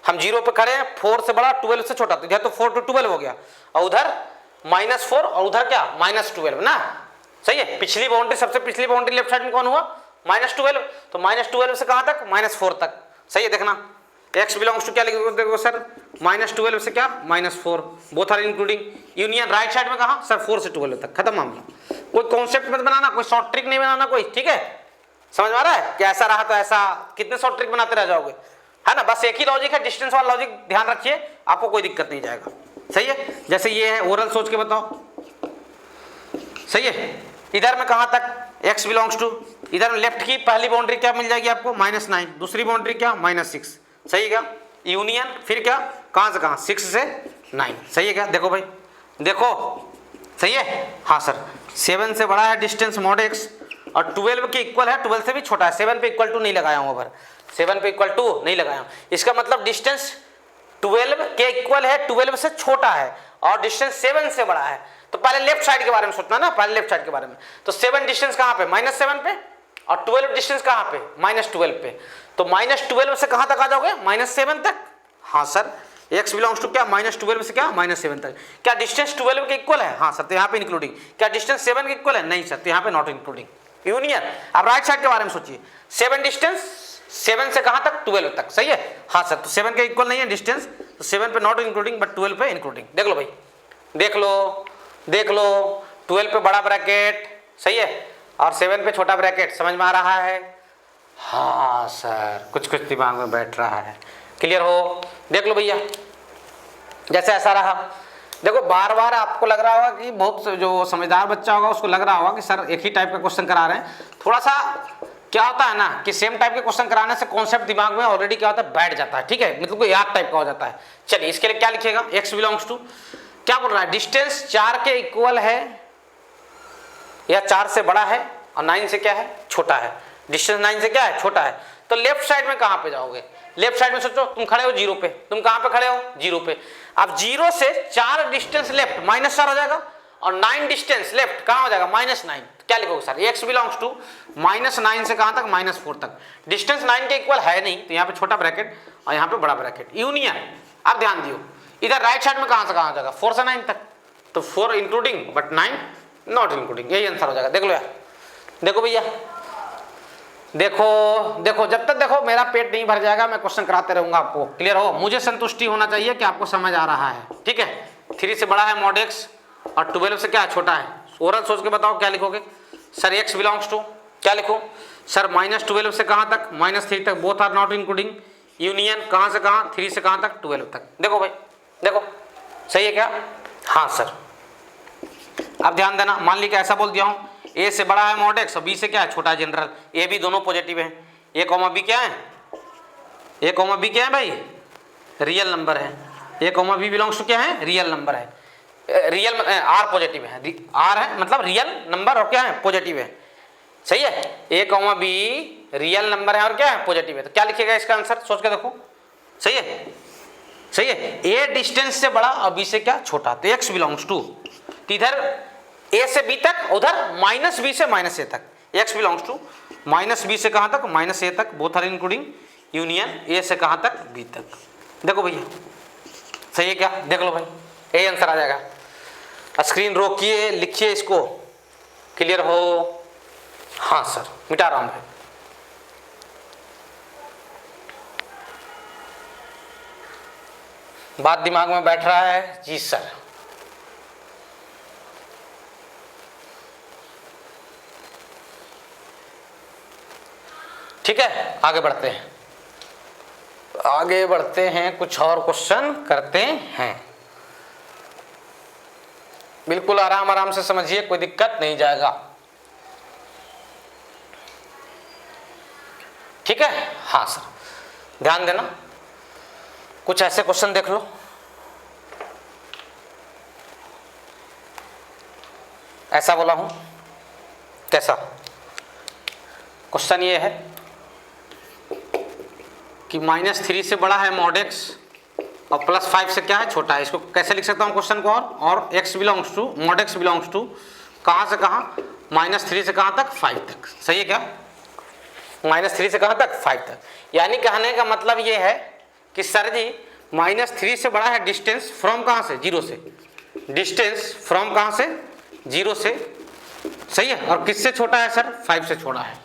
हम 0 पे खड़े हैं, 4 से बड़ा 12 से छोटा, तो इधर तो 4 to 12 हो गया, और उधर -4 और उधर क्या -12 ना, सही है। पिछली बाउंड्री, सबसे पिछली बाउंड्री लेफ्ट साइड में कौन हुआ, -12, तो -12 से कहाँ तक, -4 तक, सही है। देखना x बिलोंग्स टू क्या लिखोगे, देखो सर -12 से क्या, -4, both are including union right side में कहाँ सर, 4 से 12 तक, खत्म मामला। कोई कॉन्सेप्ट मत बनाना, कोई शॉर्ट ट्रिक नहीं बनाना कोई, ठीक है, समझ में आ रहा है कि ऐसा रहा तो ऐसा, कितने शॉर्ट ट्रिक बनाते रह जाओगे, है ना। बस एक ही लॉजिक है, डिस्टेंस वाला लॉजिक ध्यान रखिए, आपको कोई दिक्कत नहीं जाएगा, सही है। जैसे ये है, ओरल सोच के बताओ, सही है। इधर में कहाँ तक x बिलोंग्स टू, इधर में लेफ्ट की पहली बाउंड्री क्या मिल जाएगी आपको, -9, दूसरी बाउंड्री क्या, -6, सही है क्या। यूनियन फिर क्या, कहाँ से कहाँ, 6 से 9, सही है क्या। देखो भाई, देखो, सही है। हाँ सर, 7 से बड़ा है डिस्टेंस मॉड एक्स और 12 के इक्वल है, 12 से भी छोटा है। 7 पे इक्वल टू नहीं लगाया हूँ, ओवर 7 पे इक्वल टू नहीं लगाया हूँ, इसका मतलब डिस्टेंस 12 के इक्वल है, 12 से छोटा है और डिस्टेंस 7 से बड़ा है। तो पहले लेफ्ट साइड के बारे में सोचना ना, पहले लेफ्ट साइड के बारे में। तो 7 डिस्टेंस कहाँ पे, -7 पे, और 12 डिस्टेंस कहाँ पे, -12 पे। तो -12 से कहाँ तक आ जाओगे, -7 तक। हाँ सर, x बिलोंग्स टू क्या, -12 से क्या, -7 तक। क्या डिस्टेंस 12 के इक्वल है, हाँ सर, तो यहाँ पे इंक्लूडिंग। क्या डिस्टेंस 7 के इक्वल है, नहीं सर, तो यहाँ पे नॉट इंक्लूडिंग। यूनियन, अब राइट साइड के बारे में सोचिए, 7 डिस्टेंस 7 से कहाँ तक, 12 तक, सही है। हाँ सर, तो 7 के इक्वल नहीं है डिस्टेंस, तो 7 पे नॉट इंक्लूडिंग बट 12 पे इंक्लूडिंग। देख लो भाई, देख लो, देख लो, 12 पे बड़ा ब्रैकेट, सही है, और 7 पे छोटा ब्रैकेट, समझ में आ रहा है। हाँ सर, कुछ कुछ दिमाग में बैठ रहा है, क्लियर हो। देख लो भैया, जैसे ऐसा रहा, देखो बार बार आपको लग रहा होगा कि बहुत जो समझदार बच्चा होगा उसको लग रहा होगा कि सर एक ही टाइप का क्वेश्चन करा रहे हैं। थोड़ा सा क्या होता है ना कि सेम टाइप के क्वेश्चन कराने से कॉन्सेप्ट दिमाग में ऑलरेडी क्या होता है, बैठ जाता है, ठीक है, मतलब कोई याद टाइप का हो जाता है। चलिए इसके लिए क्या लिखिएगा, x बिलोंग्स टू क्या बोल रहा है, डिस्टेंस 4 के इक्वल है या 4 से बड़ा है और 9 से क्या है, छोटा है। डिस्टेंस 9 से क्या है, छोटा है। तो लेफ्ट साइड में कहाँ पे जाओगे, लेफ्ट साइड में सोचो, तुम खड़े हो 0 पे, तुम कहाँ पे खड़े हो, 0 पे। अब 0 से 4 डिस्टेंस लेफ्ट -4 हो जाएगा और 9 डिस्टेंस लेफ्ट कहाँ हो जाएगा, -9। क्या लिखोगे सर, x बिलोंग्स टू -9 से कहाँ तक, -4 तक। डिस्टेंस 9 के इक्वल है नहीं, तो यहाँ पे छोटा ब्रैकेट और यहाँ पे बड़ा ब्रैकेट, यूनियन। अब ध्यान दियो, इधर राइट साइड में कहाँ से कहाँ हो जाएगा, 4 से 9 तक, तो 4 इंक्लूडिंग बट 9 नॉट इंक्लूडिंग, यही आंसर हो जाएगा। देख लो यार, देखो भैया, देखो देखो, जब तक देखो मेरा पेट नहीं भर जाएगा मैं क्वेश्चन कराते रहूंगा आपको, क्लियर हो। मुझे संतुष्टि होना चाहिए कि आपको समझ आ रहा है, ठीक है। 3 से बड़ा है मॉड एक्स और 12 से क्या है, छोटा है। ओरल सोच के बताओ क्या लिखोगे सर, x बिलोंग्स टू क्या लिखो सर, -12 से कहाँ तक, -3 तक, both are not including. Union कहाँ से कहाँ, 3 से कहाँ तक, 12 तक। देखो भाई, देखो सही है क्या। हाँ सर, अब ध्यान देना, मान ली कि ऐसा बोल दिया हूँ, a से बड़ा है मॉड एक्स और b से क्या है, छोटा है जनरल। a b दोनों पॉजिटिव है, a कॉमा b क्या है, a कॉमा b क्या है भाई, रियल नंबर है। a comma b belongs to क्या है, रियल नंबर है। रियल r पॉजिटिव है, r है मतलब रियल नंबर और क्या है, पॉजिटिव है, सही है। a comma b real number है और क्या है, पॉजिटिव है। तो क्या लिखेगा इसका आंसर, सोच के देखो, सही है, सही है। a डिस्टेंस से बड़ा और b से क्या, छोटा, तो x बिलोंग्स टू, इधर a से b तक, उधर -b से -a तक। x बिलोंग्स टू -b से कहाँ तक, -a तक, both are including. Union a से कहाँ तक, b तक। देखो भैया सही है क्या, देख लो भाई, यही आंसर आ जाएगा। स्क्रीन रोकिए, लिखिए इसको, क्लियर हो। हाँ सर, मिटा रहा हूँ भाई। बात दिमाग में बैठ रहा है जी सर। ठीक है, आगे बढ़ते हैं, आगे बढ़ते हैं, कुछ और क्वेश्चन करते हैं। बिल्कुल आराम आराम से समझिए, कोई दिक्कत नहीं जाएगा। ठीक है, हाँ सर ध्यान देना, कुछ ऐसे क्वेश्चन देख लो। ऐसा बोला हूं, कैसा क्वेश्चन ये है कि -3 से बड़ा है mod x और +5 से क्या है, छोटा है। इसको कैसे लिख सकता हूँ क्वेश्चन को, और x belongs to mod x belongs to कहाँ से कहाँ, -3 से कहाँ तक, 5 तक। सही है क्या, -3 से कहाँ तक, 5 तक। यानी कहने का मतलब ये है कि सर जी -3 से बड़ा है डिस्टेंस फ्रॉम कहाँ से, 0 से, डिस्टेंस फ्रॉम कहाँ से, 0 से। सही है, और किससे छोटा है सर, 5 से छोटा है।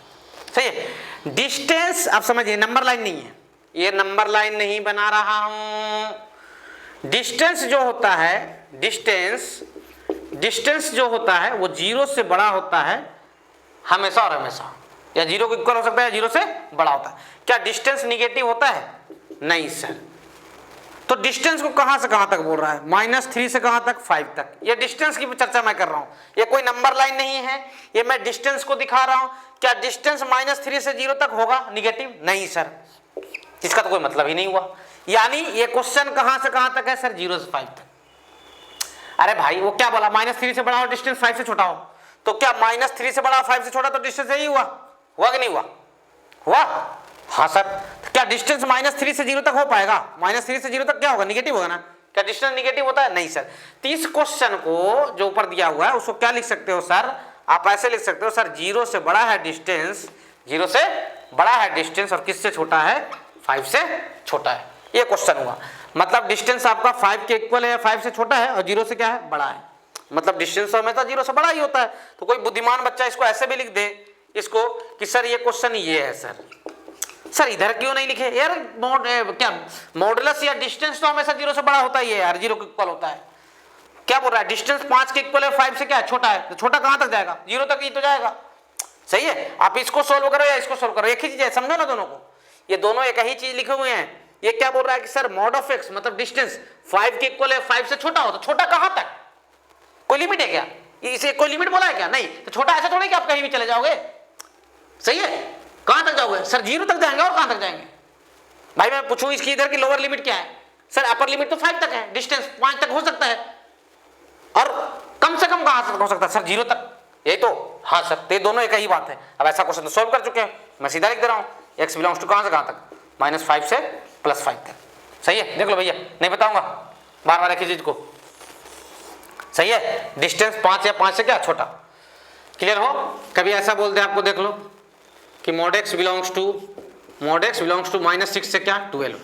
सही है, डिस्टेंस आप समझिए, नंबर लाइन नहीं है, ये नंबर लाइन नहीं बना रहा हूं। डिस्टेंस जो होता है, डिस्टेंस जो होता है वो 0 से बड़ा होता है हमेशा और हमेशा, या 0 को इक्वल हो सकता है, 0 से बड़ा होता है। क्या डिस्टेंस निगेटिव होता है, नहीं सर। तो डिस्टेंस को कहां से कहां तक बोल रहा है, -3 से कहां तक, 5 तक। ये डिस्टेंस की चर्चा मैं कर रहा हूं, ये कोई नंबर लाइन नहीं है, ये मैं डिस्टेंस को दिखा रहा हूं। क्या डिस्टेंस -3 से 0 तक होगा निगेटिव, नहीं सर, इसका तो कोई मतलब ही नहीं हुआ। यानी ये क्वेश्चन कहां से कहां तक है सर, 0 से 5 तक। अरे भाई वो क्या बोला, -3 से बड़ा हो डिस्टेंस 5 से छोटा हो, तो क्या -3 से बड़ा 5 से छोटा, तो डिस्टेंस यही हुआ, हुआ कि नहीं हुआ, हुआ। हाँ सर, क्या डिस्टेंस -3 से 0 तक हो पाएगा, -3 से 0 तक क्या होगा, निगेटिव होगा ना। क्या डिस्टेंस निगेटिव होता है, नहीं सर। तो इस क्वेश्चन को जो ऊपर दिया हुआ है उसको क्या लिख सकते हो सर, आप ऐसे लिख सकते हो सर, 0 से बड़ा है डिस्टेंस, 0 से बड़ा है डिस्टेंस, और किससे छोटा है, 5 से छोटा है। ये क्वेश्चन हुआ, मतलब डिस्टेंस आपका 5 के इक्वल है या 5 से छोटा है, और 0 से क्या है, बड़ा है। मतलब डिस्टेंस तो हमेशा 0 से बड़ा ही होता है। तो कोई बुद्धिमान बच्चा इसको ऐसे भी लिख दे इसको कि सर ये क्वेश्चन ये है सर इधर क्यों नहीं लिखे यार, क्या मॉडुलस या डिस्टेंस तो हमेशा 0 से बड़ा होता ही है यार, 0 के इक्वल होता है। क्या बोल रहा है, डिस्टेंस 5 के इक्वल है, 5 से क्या है, छोटा है, तो छोटा कहां तक जाएगा, 0 तक ही तो जाएगा। सही है, आप इसको सोल्व करो या इसको सोल्व करो, एक ही चीज है, समझो ना दोनों को, ये दोनों एक ही चीज लिखे हुए हैं। ये क्या बोल रहा है कि सर mod ऑफ x मतलब डिस्टेंस 5 के इक्वल है, 5 से छोटा हो, तो छोटा कहां तक, कोई लिमिट है क्या, इसे कोई लिमिट बोला है क्या, नहीं। तो छोटा ऐसा थोड़ी कि आप कहीं भी चले जाओगे। सही है, कहां तक जाओगे सर, 0 तक जाएंगे, और कहां तक जाएंगे भाई। मैं पूछूं इसकी इधर की लोअर लिमिट क्या है सर, अपर लिमिट तो 5 तक है, डिस्टेंस 5 तक हो सकता है, और कम से कम कहां तक हो सकता है सर, 0 तक, यही तो। हाँ सर, तो ये दोनों एक ही बात है। अब ऐसा क्वेश्चन तो सोल्व कर चुके हैं, मैं सीधा लिख दे रहा हूं, x बिलोंग्स टू कहां से कहां तक, -5 से +5 तक। सही है, देख लो भैया, नहीं बताऊंगा बार बार एक ही चीज को। सही है, डिस्टेंस 5 या 5 से क्या छोटा, क्लियर हो। कभी ऐसा बोल दे आपको, देख लो कि mod x बिलोंग्स टू -6 से क्या, 12।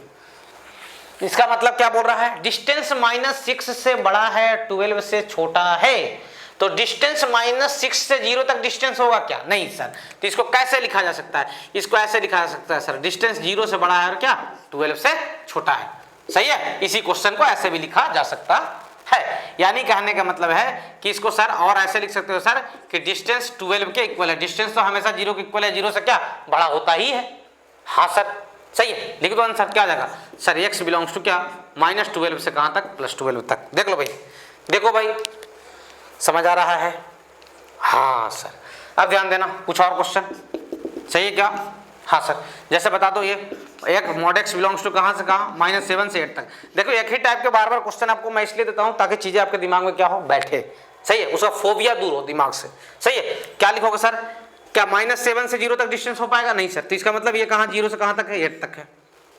इसका मतलब क्या बोल रहा है, डिस्टेंस -6 से बड़ा है, 12 से छोटा है। तो डिस्टेंस -6 से 0 तक डिस्टेंस होगा क्या, नहीं सर। तो इसको कैसे लिखा जा सकता है, इसको ऐसे लिखा जा सकता है सर, डिस्टेंस 0 से बड़ा है और क्या, 12 से छोटा है। सही है, इसी क्वेश्चन को ऐसे भी लिखा जा सकता है। यानी कहने का मतलब है कि इसको सर और ऐसे लिख सकते हो सर कि डिस्टेंस 12 के इक्वल है। डिस्टेंस तो हमेशा 0 के इक्वल है, 0 से क्या बड़ा होता ही है। हाँ सर, सही है, लिख दो आंसर, क्या आ जाएगा सर, x बिलोंग्स टू क्या, -12 से कहां तक, +12 तक। देख लो भाई, देखो भाई, समझ आ रहा है। हाँ सर, अब ध्यान देना, कुछ और क्वेश्चन। सही है क्या, हाँ सर, जैसे बता दो, ये एक mod x बिलोंग्स टू कहां से कहां, -7 से 8 तक। देखो एक ही टाइप के बार बार क्वेश्चन आपको मैं इसलिए देता हूं ताकि चीजें आपके दिमाग में क्या हो, बैठे। सही है, उसका फोबिया दूर हो दिमाग से। सही है, क्या लिखोगे सर, क्या -7 से 0 तक डिस्टेंस हो पाएगा, नहीं सर। तो इसका मतलब ये कहां, 0 से कहां तक है, 8 तक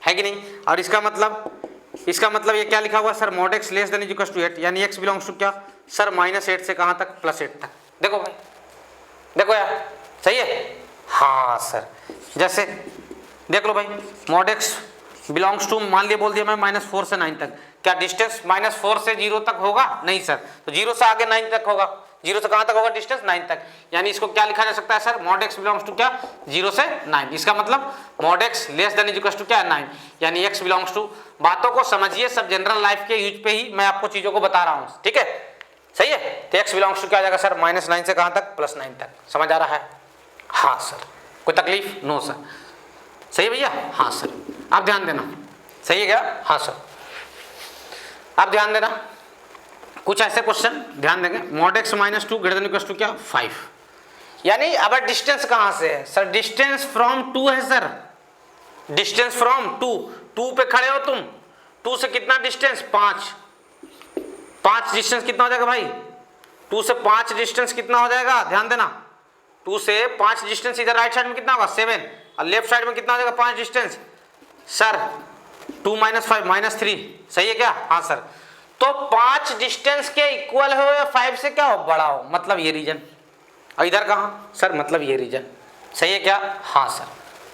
है कि नहीं। और इसका मतलब ये क्या लिखा हुआ sir, mod x less than equal to 8, यानी x बिलोंग्स टू क्या सर, -8 से कहां तक, +8 तक। देखो भाई, देखो यार, सही है। हाँ सर, जैसे देख लो भाई, mod x बिलोंग्स टू, मान लिया बोल दिया मैं -4 से 9 तक, क्या डिस्टेंस -4 से 0 तक होगा, नहीं सर। तो 0 से आगे 9 तक होगा, 0 से कहां तक होगा डिस्टेंस, 9 तक। यानी इसको क्या लिखा जा सकता है sir, mod x belongs to क्या, 0 से 9। इसका मतलब mod x less than equal to क्या, 9, यानी x बिलोंग्स टू। बातों को समझिए, सब जनरल लाइफ के यूज पे ही मैं आपको चीजों को बता रहा हूं, ठीक है। सही है, तो x बिलोंग्स टू क्या आ जाएगा सर, -9 से कहां तक, +9 तक। समझ आ रहा है। हाँ सर, कोई तकलीफ, नो सर। सही है भैया? हाँ सर, आप ध्यान देना। सही है क्या? हाँ सर, आप ध्यान देना। कुछ ऐसे क्वेश्चन ध्यान देंगे, mod x minus 2 greater than equal to क्या 5, यानी अब डिस्टेंस कहां से है सर? डिस्टेंस फ्रॉम 2 है सर, डिस्टेंस फ्रॉम 2 पे खड़े हो तुम, 2 से कितना डिस्टेंस 5 डिस्टेंस कितना हो जाएगा भाई? 2 से 5 डिस्टेंस कितना हो जाएगा? ध्यान देना, 2 से 5 डिस्टेंस इधर राइट साइड में कितना होगा 7, और लेफ्ट साइड में कितना हो जाएगा 5 डिस्टेंस सर 2 माइनस 5 माइनस 3, सही है क्या? हाँ सर, तो 5 डिस्टेंस के इक्वल हो या 5 से क्या हो बड़ा हो, मतलब ये रीजन। और इधर कहाँ सर? मतलब ये रीजन। सही है क्या? हाँ सर,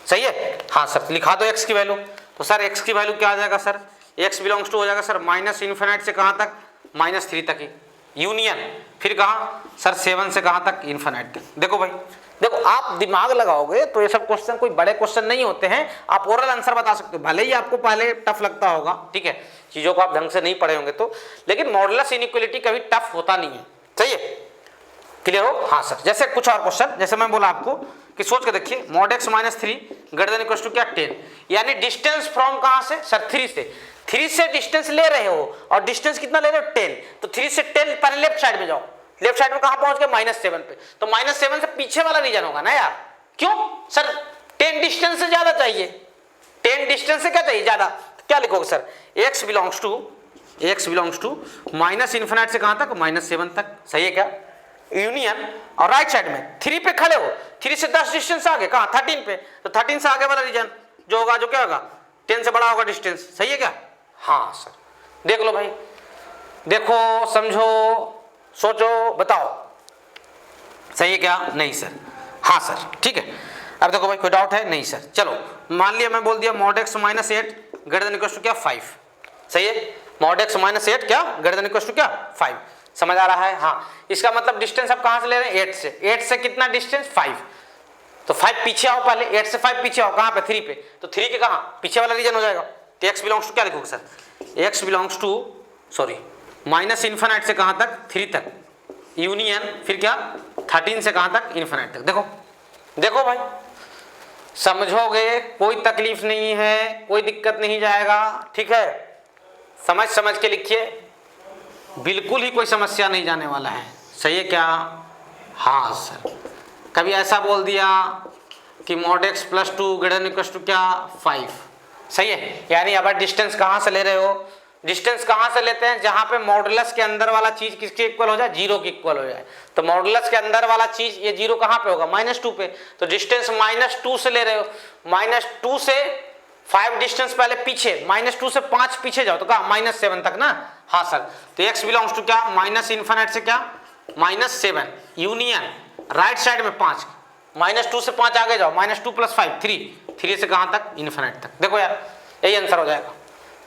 सही है। हाँ सर, लिखा दो x की वैल्यू। तो सर x की वैल्यू क्या आ जाएगा सर? x बिलोंग्स टू हो जाएगा सर माइनस इन्फिनिट से कहाँ तक? -3 तक ही, यूनियन फिर कहाँ सर 7 से कहाँ तक? इन्फिनिट तक। देखो भाई, देखो आप दिमाग लगाओगे तो ये सब क्वेश्चन कोई बड़े क्वेश्चन नहीं होते हैं, आप ओरल आंसर बता सकते हो, भले ही आपको पहले टफ लगता होगा, ठीक है, चीजों को आप ढंग से नहीं पढ़े होंगे तो, लेकिन मॉडुलस इनइक्वालिटी कभी टफ होता नहीं है। सही है, क्लियर हो? हाँ सर, जैसे कुछ और क्वेश्चन, जैसे मैं बोला आपको कि सोच के देखिए, mod x minus 3 greater than equal to क्या 10, यानी डिस्टेंस फ्रॉम कहां से सर? 3 से डिस्टेंस ले रहे हो, और डिस्टेंस कितना ले रहे हो 10, तो 3 से 10 पहले लेफ्ट साइड में जाओ, लेफ्ट साइड में कहां पहुंच गए? -7 पे, तो -7 से पीछे वाला रीजन होगा ना यार। क्यों सर? 10 डिस्टेंस से ज्यादा चाहिए, 10 डिस्टेंस से क्या चाहिए? ज्यादा। तो क्या लिखोगे sir? x belongs to minus infinite से कहां तक? -7 तक। सही है क्या? यूनियन, और राइट साइड में 3 पे खड़े हो, 3 से 10 डिस्टेंस आगे कहां? 13 पे, तो 13 से आगे वाला रीजन जो होगा, जो क्या होगा 10 से बड़ा होगा डिस्टेंस। सही है क्या? हाँ सर, देख लो भाई, देखो, समझो, सोचो, बताओ, सही है क्या? नहीं सर। हाँ सर, ठीक है। अब देखो भाई, कोई डाउट है? नहीं सर। चलो, मान लिया मैं बोल दिया mod x minus 8 greater than equal to क्या 5, सही है, mod x माइनस 8 क्या ग्रेटर देन इक्वल टू क्या 5, समझ आ रहा है? हाँ, इसका मतलब डिस्टेंस आप कहां से ले रहे हैं? 8 से कितना डिस्टेंस? 5, तो 5 पीछे आओ, पहले 8 से 5 पीछे आओ, कहां पे? 3 पे, तो 3 के कहां? पीछे वाला रीजन हो जाएगा। तो x बिलोंग्स टू क्या लिखोगे sir? x belongs to minus infinite से कहां तक? 3 तक, यूनियन फिर क्या 13 से कहां तक? इन्फिनिट तक। देखो देखो भाई, समझोगे, कोई तकलीफ नहीं है, कोई दिक्कत नहीं जाएगा, ठीक है, समझ के लिखिए, बिल्कुल ही कोई समस्या नहीं जाने वाला है। सही है क्या? हाँ सर, कभी ऐसा बोल दिया कि mod x plus 2 greater than equal to क्या 5, सही है, यानी अब डिस्टेंस कहां से ले रहे हो? डिस्टेंस कहां से लेते हैं? जहां पे मॉडुलस के अंदर वाला चीज किसके इक्वल हो जाए? 0 के इक्वल हो जाए। तो मॉडुलस के अंदर वाला चीज ये 0 कहां पे होगा? -2 पे, तो डिस्टेंस -2 से ले रहे हो, -2 से 5 डिस्टेंस पहले पीछे, -2 से 5 पीछे जाओ, तो कहा -7 तक ना। हाँ सर, तो x बिलोंग्स टू क्या माइनस इन्फिनिट से क्या -7, यूनियन राइट साइड में 5, -2 से 5 आगे जाओ, -2 + 5 3 से कहां तक? इन्फिनिट तक। देखो यार, यही आंसर हो जाएगा।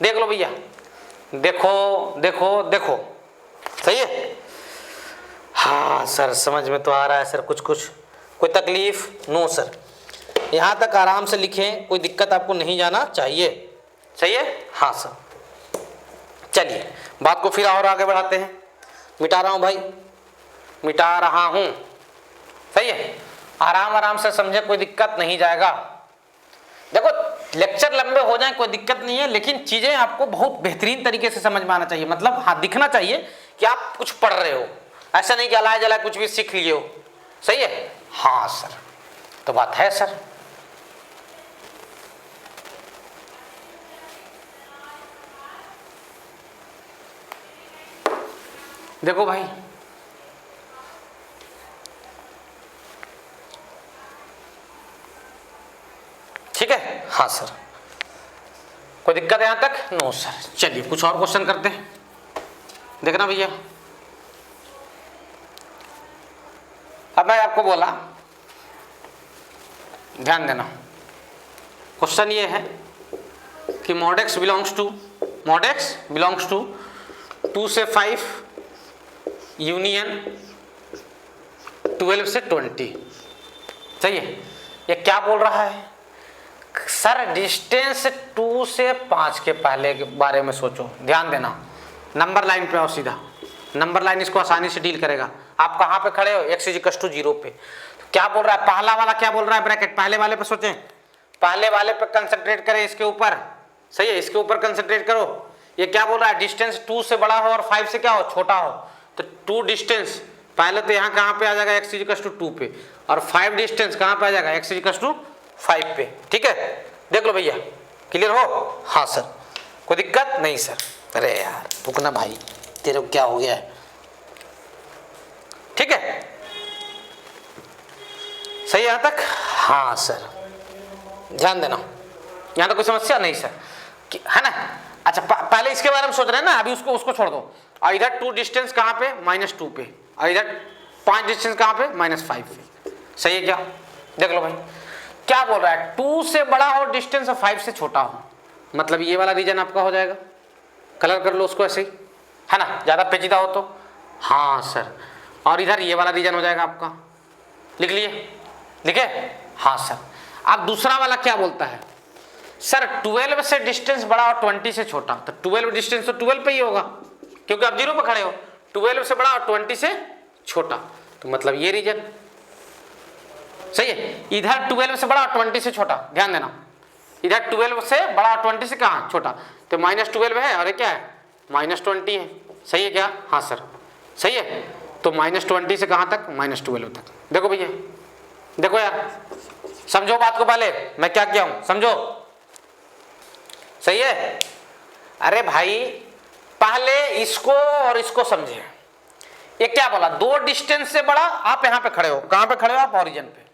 देख लो भैया, देखो देखो देखो, सही है? हाँ सर, समझ में तो आ रहा है सर कुछ कुछ, कोई तकलीफ? नो सर, यहाँ तक आराम से लिखें, कोई दिक्कत आपको नहीं जाना चाहिए। सही है? हाँ सर, चलिए बात को फिर और आगे बढ़ाते हैं। मिटा रहा हूँ भाई, मिटा रहा हूँ, सही है, आराम आराम से समझे, कोई दिक्कत नहीं जाएगा। देखो, लेक्चर लंबे हो जाएं कोई दिक्कत नहीं है, लेकिन चीजें आपको बहुत बेहतरीन तरीके से समझ में आना चाहिए, मतलब हाँ दिखना चाहिए कि आप कुछ पढ़ रहे हो, ऐसा नहीं कि अलाए जलाए कुछ भी सीख लिए हो। सही है? हाँ सर, तो बात है सर। देखो भाई, ठीक है? हाँ सर, कोई दिक्कत है यहां तक? No sir. चलिए कुछ और क्वेश्चन करते हैं, देखना भैया। अब मैं आपको बोला, ध्यान देना, क्वेश्चन ये है कि mod x बिलोंग्स टू 2 से 5 यूनियन 12 से 20। सही है? ये क्या बोल रहा है सर? डिस्टेंस 2 से 5 के पहले के बारे में सोचो, ध्यान देना, नंबर लाइन पे आओ सीधा, नंबर लाइन इसको आसानी से डील करेगा। आप कहां पे खड़े हो? x = 0 पे। तो क्या बोल रहा है? पहला वाला क्या बोल रहा है? ब्रैकेट, पहले वाले पे सोचें, पहले वाले पे कंसंट्रेट करें, इसके ऊपर, सही है, इसके ऊपर कंसंट्रेट करो। ये क्या बोल रहा है, डिस्टेंस 2 से बड़ा हो और 5 से क्या हो, छोटा हो। तो 2 डिस्टेंस पहले तो यहाँ कहाँ पे आ जाएगा, x इक्वल टू 2 पे, और 5 डिस्टेंस कहाँ पे आ जाएगा, x इक्वल टू 5 पे। ठीक है, देख लो भैया, क्लियर हो? हाँ सर, कोई दिक्कत नहीं सर। अरे यार रुकना भाई, तेरे को क्या हो गया है? ठीक है, सही यहाँ तक? हाँ सर, ध्यान देना, यहाँ तो कोई समस्या नहीं सर, है ना? अच्छा, पहले इसके बारे में सोच रहे हैं ना, अभी उसको छोड़ दो। और इधर 2 डिस्टेंस कहाँ पे, -2 पे, और इधर 5 डिस्टेंस कहाँ पे, -5 पे। सही है क्या? देख लो भाई, क्या बोल रहा है, 2 से बड़ा हो डिस्टेंस और 5 से छोटा हो, मतलब ये वाला रीजन आपका हो जाएगा। कलर कर लो उसको ऐसे ही, है ना, ज़्यादा पेचीदा हो तो। हाँ सर, और इधर ये वाला रीजन हो जाएगा आपका, लिख लिए? लिखे? हाँ सर। अब दूसरा वाला क्या बोलता है, सर 12 से डिस्टेंस बड़ा और 20 से छोटा। तो 12 डिस्टेंस तो 12 पे ही होगा, क्योंकि आप 0 पे खड़े हो। 12 से बड़ा और 20 से छोटा, तो मतलब ये रीजन, सही है। इधर 12 से बड़ा और 20 से छोटा, ध्यान देना, इधर 12 से बड़ा और 20 से कहाँ छोटा, तो -12 है और ये क्या है, -20 है। सही है क्या? हाँ सर, सही है। तो -20 से कहाँ तक, -12 तक। देखो भैया, देखो यार, समझो बात को, पहले मैं क्या किया हूं, समझो, सही है। अरे भाई, पहले इसको और इसको समझे। ये क्या बोला, 2 डिस्टेंस से बड़ा, आप यहां पे खड़े हो, कहां पे खड़े हो आप, ओरिजिन पे,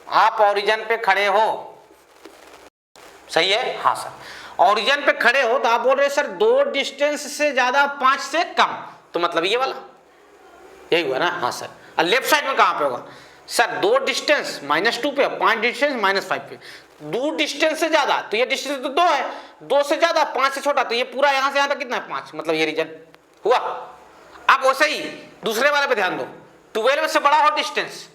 आप ओरिजिन पे खड़े हो, सही है। हाँ सर, ओरिजिन पे खड़े हो, तो आप बोल रहे सर 2 डिस्टेंस से ज्यादा 5 से कम, तो मतलब ये वाला, यही हुआ ना? हाँ सर। और लेफ्ट साइड में कहां पे होगा सर, 2 डिस्टेंस -2 पे, 5 डिस्टेंस -5 पे। 2 डिस्टेंस से ज्यादा, तो ये डिस्टेंस तो 2 है, 2 से ज्यादा 5 से छोटा, तो ये पूरा यहां से यहां तक कितना है, 5, मतलब ये रीजन हुआ। अब वैसे ही दूसरे वाले पे ध्यान दो, 12 से बड़ा हो डिस्टेंस,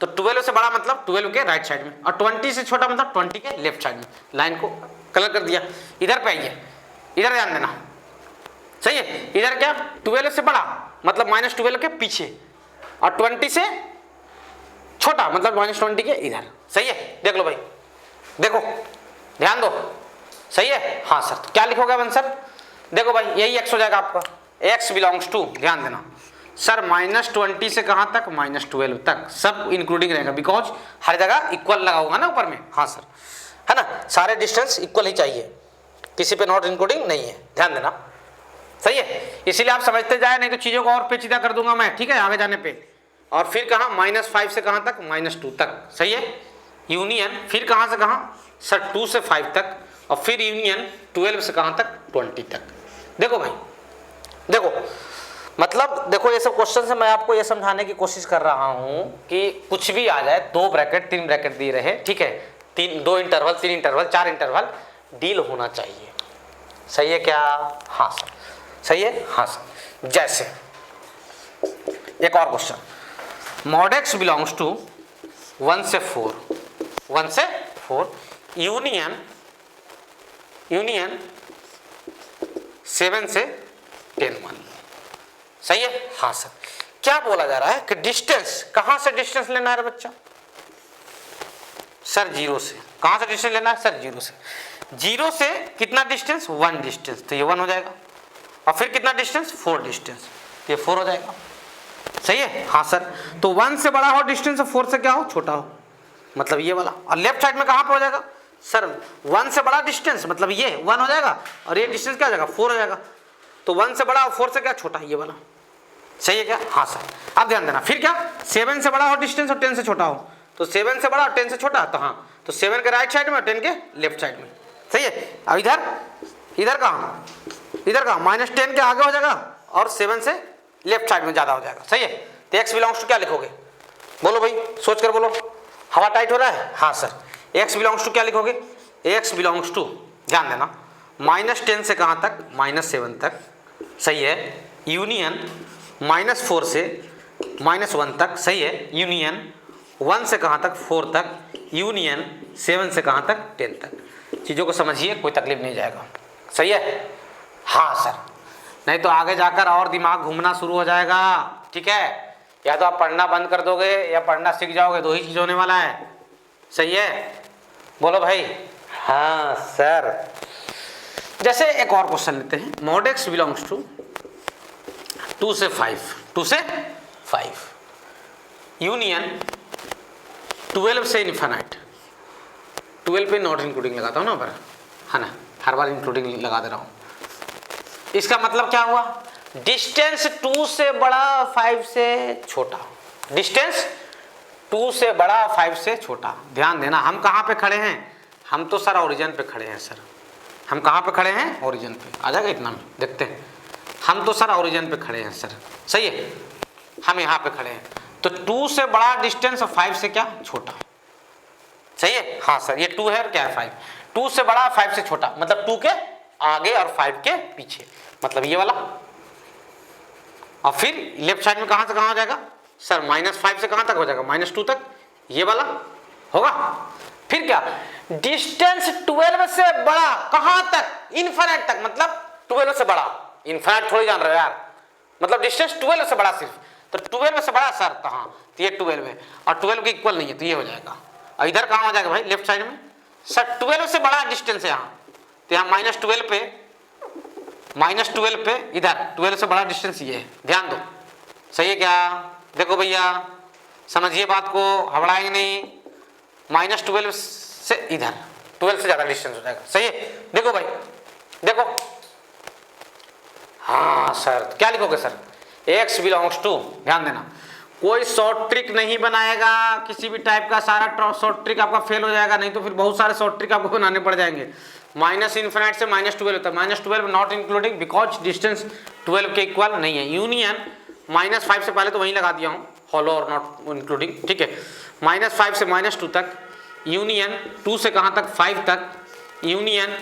तो 12 से बड़ा मतलब 12 के राइट साइड में, और 20 से छोटा मतलब 20 के लेफ्ट साइड में। लाइन को कलर कर दिया। इधर पे आइए, इधर ध्यान देना, सही है। इधर क्या, 12 से बड़ा मतलब -12 के पीछे, और 20 से छोटा मतलब -20 के इधर। सही है, देख लो भाई, देखो, ध्यान दो, सही है। हाँ सर, तो क्या लिखोगे आंसर, देखो भाई, यही x हो जाएगा आपका, x बिलोंग्स टू, ध्यान देना सर, -20 से कहां तक, -12 तक, सब इंक्लूडिंग रहेगा, बिकॉज हर जगह इक्वल लगा होगा ना ऊपर में। हाँ सर, है ना, सारे डिस्टेंस इक्वल ही चाहिए, किसी पे नॉट इंक्लूडिंग नहीं है, ध्यान देना, सही है। इसीलिए आप समझते जाए, नहीं तो चीजों को और पेचीदा कर दूंगा मैं, ठीक है, आगे जाने पे। और फिर कहाँ, -5 से कहाँ तक, -2 तक, सही है। यूनियन फिर कहाँ से कहाँ सर, 2 से 5 तक, और फिर यूनियन 12 से कहाँ तक, 20 तक। देखो भाई, देखो, मतलब देखो, ये सब क्वेश्चन से मैं आपको ये समझाने की कोशिश कर रहा हूँ कि कुछ भी आ जाए, 2 ब्रैकेट 3 ब्रैकेट दिए रहे, ठीक है, 2 इंटरवल 3 इंटरवल 4 इंटरवल, डील होना चाहिए, सही है क्या? हाँ सर, सही है। हाँ सर, जैसे एक और question, mod x belongs to 1 से 4, 1 से 4, यूनियन 7 से 10 मान, सही है। हाँ सर, क्या बोला जा रहा है कि डिस्टेंस, कहां से डिस्टेंस लेना है बच्चा, सर 0 से, कहां से डिस्टेंस लेना है सर, 0 से। 0 से कितना डिस्टेंस, 1 डिस्टेंस, तो ये 1 हो जाएगा, और फिर कितना डिस्टेंस, 4 डिस्टेंस, तो ये 4 हो जाएगा, सही है। हाँ सर, तो 1 से बड़ा हो डिस्टेंस और 4 से क्या हो, छोटा हो, मतलब ये वाला। और लेफ्ट साइड में कहां पे हो जाएगा सर, 1 से बड़ा डिस्टेंस मतलब ये 1 हो जाएगा, और ये डिस्टेंस क्या हो जाएगा, 4 हो जाएगा, तो 1 से बड़ा और 4 से क्या छोटा, ये वाला, सही है क्या? हाँ सर। अब ध्यान देना, फिर क्या, 7 से बड़ा हो डिस्टेंस और 10 से छोटा हो, तो 7 से बड़ा और 10 से छोटा, तो हाँ, तो 7 के राइट साइड में और 10 के लेफ्ट साइड में, सही है। अब इधर कहाँ, -10 के आगे हो जाएगा, और 7 से लेफ्ट साइड में ज्यादा हो जाएगा, सही है। तो x बिलोंग्स टू क्या लिखोगे, बोलो भाई, सोच कर बोलो, हवा टाइट हो रहा है। हाँ सर, x बिलोंग्स टू क्या लिखोगे, x बिलोंग्स टू, ध्यान देना, -10 से कहाँ तक, -7 तक, सही है। यूनियन -4 से -1 तक, सही है। यूनियन 1 से कहाँ तक, 4 तक, यूनियन 7 से कहाँ तक, 10 तक। चीज़ों को समझिए, कोई तकलीफ नहीं जाएगा, सही है। हाँ सर, नहीं तो आगे जाकर और दिमाग घूमना शुरू हो जाएगा, ठीक है। या तो आप पढ़ना बंद कर दोगे या पढ़ना सीख जाओगे, 2 ही चीज़ होने वाला है, सही है। बोलो भाई। हाँ सर। जैसे एक और क्वेश्चन लेते हैं, मॉड एक्स बिलोंग्स टू 2 से 5, 2 से 5 यूनियन 12 से इन्फिनाइट। 12 पे नॉट इंक्लूडिंग लगाता हूँ ना पर, है ना, हर बार इंक्लूडिंग लगा दे रहा हूँ। इसका मतलब क्या हुआ, डिस्टेंस 2 से बड़ा 5 से छोटा, डिस्टेंस 2 से बड़ा 5 से छोटा। ध्यान देना, हम कहाँ पे खड़े हैं, हम तो सर ओरिजिन पे खड़े हैं सर। हम कहाँ पे खड़े हैं, ओरिजिन पे। आ जाएगा इतना में, देखते हैं। हम तो सर ओरिजिन पे खड़े हैं सर, सही है, हम यहाँ पे खड़े हैं। तो 2 से बड़ा डिस्टेंस और 5 से क्या, छोटा, सही है। हाँ सर, ये 2 है और क्या है 5। 2 से बड़ा 5 से छोटा, मतलब 2 के आगे और 5 के पीछे, मतलब ये वाला। और फिर लेफ्ट साइड में कहाँ से कहाँ हो जाएगा सर, -5 से कहाँ तक हो जाएगा, -2 तक, ये वाला होगा। फिर क्या, डिस्टेंस 12 से बड़ा कहाँ तक, इन्फिनिट तक, मतलब 12 से बड़ा। इन्फिनिट थोड़ी जान रहे हो यार, मतलब डिस्टेंस 12 से बड़ा सिर्फ। तो 12 से बड़ा सर, तो हाँ, तो ये 12 है और 12 के इक्वल नहीं है, तो ये हो जाएगा। और इधर कहाँ हो जाएगा भाई, लेफ्ट साइड में सर 12 से बड़ा डिस्टेंस है यहाँ, तो यहाँ -12 पे, -12 पे इधर 12 से बड़ा डिस्टेंस ये है, ध्यान दो, सही है क्या। देखो भैया समझिए बात को, हबड़ाएंगे नहीं। -12 से इधर 12 से ज्यादा डिस्टेंस हो जाएगा, सही है। देखो भाई, देखो, हाँ सर, क्या लिखोगे सर, x बिलोंग्स टू, ध्यान देना, कोई शॉर्ट ट्रिक नहीं बनाएगा किसी भी टाइप का, सारा शॉर्ट ट्रिक आपका फेल हो जाएगा, नहीं तो फिर बहुत सारे शॉर्ट ट्रिक आपको बनाने पड़ जाएंगे। माइनस इन्फिनिट से -12 होता है, -12 नॉट इंक्लूडिंग बिकॉज डिस्टेंस 12 के इक्वल नहीं है। यूनियन -5 से पहले तो वहीं लगा दिया हूँ, हॉलो और नॉट इंक्लूडिंग, ठीक है। -5 से -2 तक, यूनियन 2 से कहाँ तक, 5 तक, यूनियन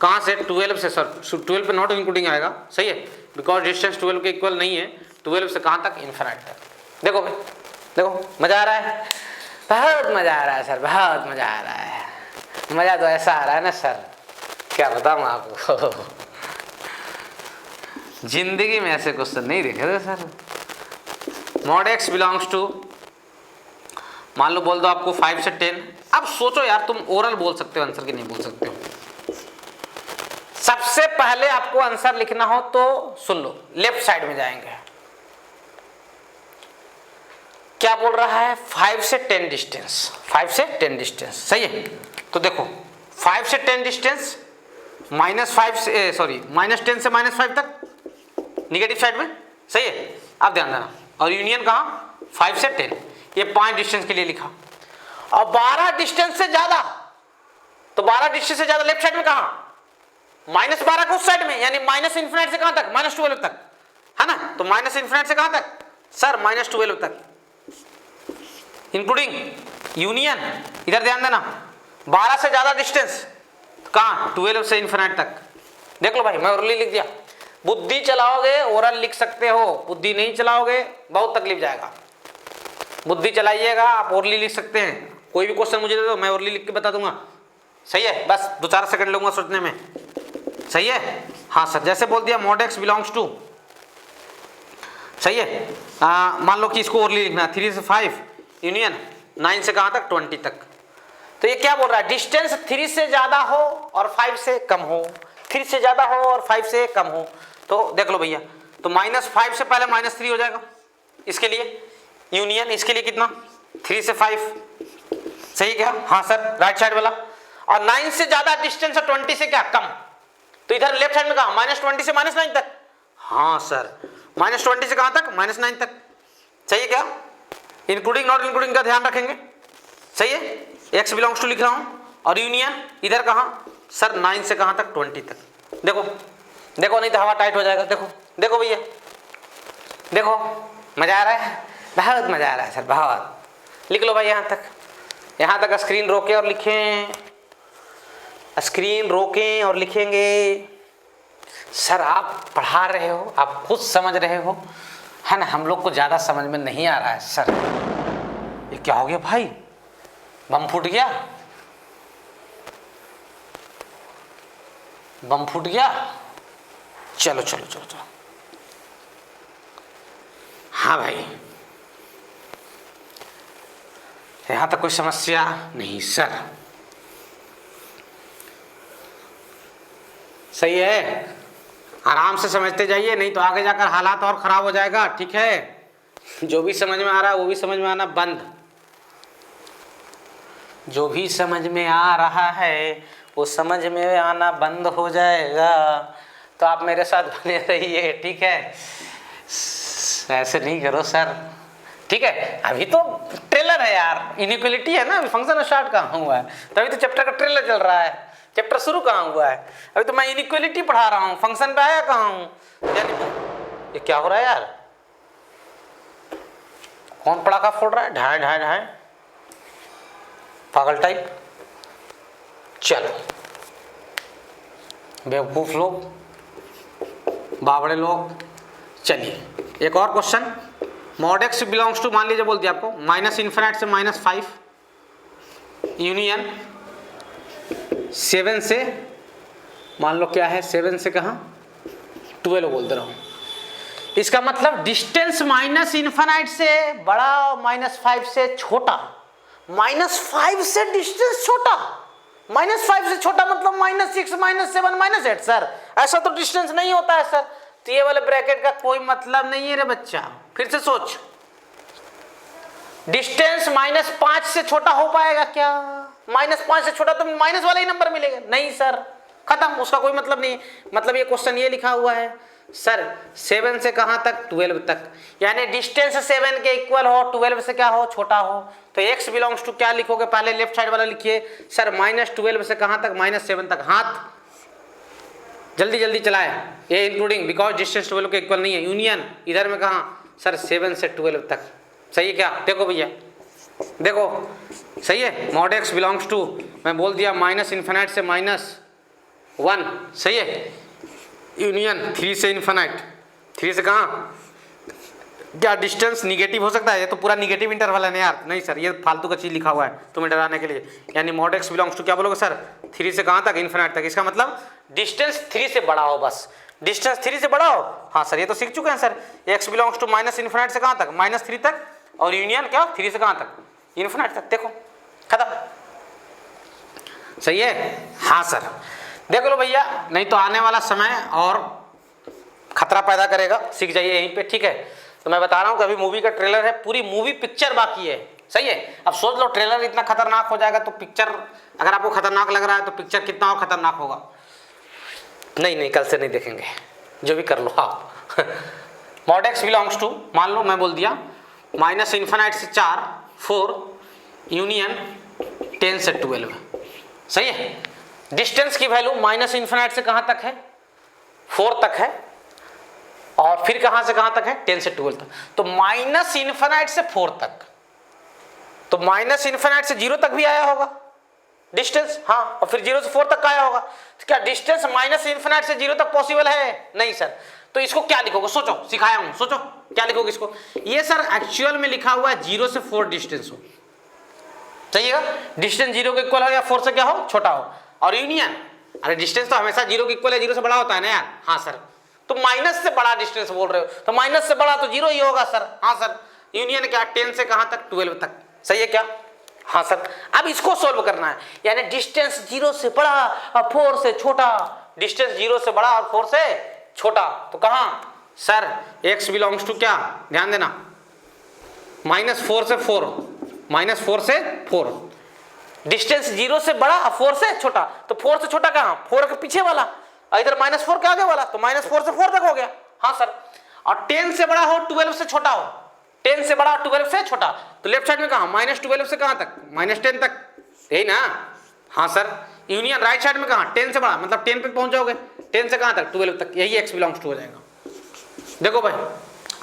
कहाँ से, 12 से, सर 12 पे नॉट इंक्लूडिंग आएगा, सही है, बिकॉज डिस्टेंस 12 के इक्वल नहीं है। 12 से कहाँ तक, इन्फिनिट तक। देखो भाई, देखो, मजा आ रहा है, बहुत मजा आ रहा है सर, बहुत मजा आ रहा है। मजा तो ऐसा आ रहा है ना सर, क्या बताऊँ आपको। जिंदगी में ऐसे क्वेश्चन नहीं देखे थे sir. Mod x belongs to, मान लो बोल दो आपको 5 से 10। अब सोचो यार, तुम ओरल बोल सकते हो आंसर की नहीं बोल सकते हो। सबसे पहले आपको आंसर लिखना हो तो सुन लो, लेफ्ट साइड में जाएंगे, क्या बोल रहा है, 5 से 10 डिस्टेंस, 5 से 10 डिस्टेंस, सही है। तो देखो 5 से 10 डिस्टेंस, -5 से सॉरी -10 से -5 तक निगेटिव साइड में, सही है। अब ध्यान देना, और यूनियन कहाँ, 5 से 10, ये 5 डिस्टेंस के लिए लिखा। और 12 डिस्टेंस से ज्यादा, तो 12 डिस्टेंस से ज्यादा लेफ्ट साइड में कहाँ, -12 को उस साइड में, यानी माइनस इन्फिनिट से कहाँ तक, -12 तक, है ना। तो माइनस इन्फिनिट से कहाँ तक सर, -12 तक, इंक्लूडिंग यूनियन, इधर ध्यान देना, 12 से ज्यादा डिस्टेंस कहाँ, 12 से इन्फिनिट तक। देख लो भाई, मैं ओरली लिख दिया। बुद्धि चलाओगे ओरल लिख सकते हो, बुद्धि नहीं चलाओगे बहुत तकलीफ जाएगा। बुद्धि चलाइएगा, आप ओरली लिख सकते हैं। कोई भी क्वेश्चन मुझे दे दो, मैं ओरली लिख के बता दूंगा, सही है। बस 2-4 सेकंड लूंगा सोचने में, सही है। हाँ सर, जैसे बोल दिया मॉड एक्स बिलोंग्स टू, सही है। मान लो कि इसको ओरली लिखना है, 3 से 5 यूनियन 9 से कहाँ तक, 20 तक। तो ये क्या बोल रहा है, डिस्टेंस 3 से ज्यादा हो और 5 से कम हो, 3 से ज्यादा हो और 5 से कम हो। तो देख लो भैया, तो -5 से पहले -3 हो जाएगा इसके लिए, यूनियन इसके लिए कितना, 3 से 5, सही क्या, हाँ सर, राइट साइड वाला। और 9 से ज्यादा डिस्टेंस और 20 से क्या कम, तो इधर लेफ्ट साइड में कहा, -20 से -9 तक, हाँ सर, -20 से कहाँ तक, -9 तक, सही है क्या। इंक्लूडिंग नॉट इंक्लूडिंग का ध्यान रखेंगे, सही है। एक्स बिलोंग्स टू लिख रहा हूं, और यूनियन इधर कहाँ सर, 9 से कहाँ तक, 20 तक। देखो देखो, नहीं तो हवा टाइट हो जाएगा। देखो देखो भैया, देखो, मजा आ रहा है, बहुत मजा आ रहा है सर, बहुत। लिख लो भाई यहाँ तक, यहाँ तक स्क्रीन रोके और लिखें, स्क्रीन रोकें और लिखेंगे। सर आप पढ़ा रहे हो, आप खुद समझ रहे हो, है ना, हम लोग को ज़्यादा समझ में नहीं आ रहा है सर। ये क्या हो गया भाई, बम फूट गया, बम फूट गया। चलो चलो चलो चलो, हाँ भाई, यहाँ तक कोई समस्या नहीं सर। सही है, आराम से समझते जाइए, नहीं तो आगे जाकर हालात और खराब हो जाएगा। ठीक है, जो भी समझ में आ रहा है वो भी समझ में आना बंद, जो भी समझ में आ रहा है वो समझ में आना बंद हो जाएगा। तो आप मेरे साथ बने रहिए, ठीक है, ऐसे नहीं करो सर। ठीक है, अभी तो ट्रेलर है यार, इनइक्वालिटी है ना, अभी फंक्शन स्टार्ट कहाँ हुआ है, तभी तो चैप्टर का ट्रेलर चल रहा है, चैप्टर शुरू कहाँ हुआ है, अभी तो मैं इनइक्वालिटी पढ़ा रहा हूँ, फंक्शन पे आया कहाँ हूँ। ये क्या हो रहा है यार, कौन पटाखा फोड़ रहा है, ढाई ढाई ढाई, पागल टाइप। चलो बेवकूफ लोग, बावड़े लोग। चलिए एक और question, mod x belongs to, मान लीजिए बोल दिया आपको माइनस इन्फिनिट से -5 यूनियन 7 से, मान लो क्या है 7 से कहाँ 12 बोल दे रहा हूँ। इसका मतलब डिस्टेंस माइनस इन्फिनिट से बड़ा और -5 से छोटा, -5 से डिस्टेंस छोटा, -5 से छोटा मतलब -6 -7 -8 सर, ऐसा तो डिस्टेंस नहीं होता है सर। तो ये वाले ब्रैकेट का कोई मतलब नहीं है रे बच्चा, फिर से सोच, डिस्टेंस -5 से छोटा हो पाएगा क्या? -5 से छोटा तो माइनस वाला ही नंबर मिलेगा, नहीं सर, खत्म, उसका कोई मतलब नहीं। मतलब ये क्वेश्चन ये लिखा हुआ है सर 7 से कहाँ तक 12 तक, यानी डिस्टेंस 7 के इक्वल हो, 12 से क्या हो छोटा हो, तो x बिलोंग्स टू क्या लिखोगे, पहले लेफ्ट साइड वाला लिखिए सर, -12 से कहाँ तक -7 तक, हाथ जल्दी जल्दी चलाए, ये इंक्लूडिंग बिकॉज डिस्टेंस 12 के इक्वल नहीं है, यूनियन इधर में कहाँ सर 7 से 12 तक, सही है क्या? देखो भैया देखो, सही है, मॉड एक्स बिलोंग्स टू, मैं बोल दिया माइनस इन्फिनिट से -1, सही है, यूनियन 3 से इन्फिनिट, 3 से कहाँ, क्या डिस्टेंस निगेटिव हो सकता है? ये तो पूरा निगेटिव इंटरवल है ना यार, नहीं सर ये फालतू का चीज़ लिखा हुआ है तुम्हें डराने के लिए, यानी मॉड एक्स बिलोंग्स टू क्या बोलोगे सर 3 से कहाँ तक, इन्फिनिट तक। इसका मतलब डिस्टेंस 3 से बड़ा हो, बस डिस्टेंस 3 से बड़ा हो। हाँ सर ये तो सीख चुके हैं sir, x belongs to minus infinite से कहाँ तक, -3 तक, और यूनियन क्या 3 से कहाँ तक, इन्फिनिट तक। देखो खत्म, सही है। हाँ सर देख लो भैया, नहीं तो आने वाला समय और खतरा पैदा करेगा, सीख जाइए यहीं पे, ठीक है। तो मैं बता रहा हूँ कि अभी मूवी का ट्रेलर है, पूरी मूवी पिक्चर बाकी है, सही है। अब सोच लो ट्रेलर इतना खतरनाक हो जाएगा तो पिक्चर, अगर आपको खतरनाक लग रहा है तो पिक्चर कितना और खतरनाक होगा। नहीं कल से नहीं देखेंगे, जो भी कर लो आप। मॉड एक्स बिलोंग्स टू, मान लो मैं बोल दिया माइनस इन्फिनिट से 4 यूनियन 10 से 12, सही है। डिस्टेंस की वैल्यू माइनस इन्फिनिट से कहाँ तक है, 4 तक है, और फिर कहाँ से कहाँ तक है 10 से 12 तक। तो माइनस इन्फिनिट से 4 तक, तो माइनस इन्फिनिट से 0 तक भी आया होगा डिस्टेंस, हाँ, और फिर 0 से 4 तक का आया होगा। तो क्या डिस्टेंस माइनस इन्फिनिट से 0 तक पॉसिबल है? नहीं सर। तो इसको क्या लिखोगे, सोचो, सिखाया हूं, सोचो क्या लिखोगे इसको। ये सर एक्चुअल में लिखा हुआ है 0 से 4 डिस्टेंस हो, सही है। डिस्टेंस 0 के इक्वल हो या 4 से क्या हो छोटा हो, और यूनियन, अरे डिस्टेंस तो हमेशा 0 के इक्वल है, 0 से बड़ा होता है ना यार। हाँ सर, तो माइनस से बड़ा डिस्टेंस बोल रहे हो, तो माइनस से बड़ा तो 0 ही होगा सर। हाँ सर, यूनियन क्या 10 से कहाँ तक 12 तक, सही है क्या? हाँ सर। अब इसको सोल्व करना है, यानी डिस्टेंस 0 से बड़ा और 4 से छोटा, डिस्टेंस 0 से बड़ा और 4 से छोटा, तो कहाँ सर x बिलोंग्स टू क्या, ध्यान देना, -4 से 4, -4 से 4, डिस्टेंस 0 से बड़ा और 4 से छोटा, तो 4 से छोटा कहाँ, 4 के पीछे वाला, और इधर -4 के आगे वाला, तो -4 से 4 तक हो गया। हाँ सर, और 10 से बड़ा हो 12 से छोटा हो, 10 से बड़ा 12 से छोटा, तो लेफ्ट साइड में कहाँ -12 से कहाँ तक, -10 तक, यही ना। हाँ सर, यूनियन राइट साइड में कहाँ 10 से बड़ा, मतलब 10 पे पहुंच जाओगे, 10 से कहाँ तक 12 तक, यही x बिलोंग्स टू हो जाएगा। देखो भाई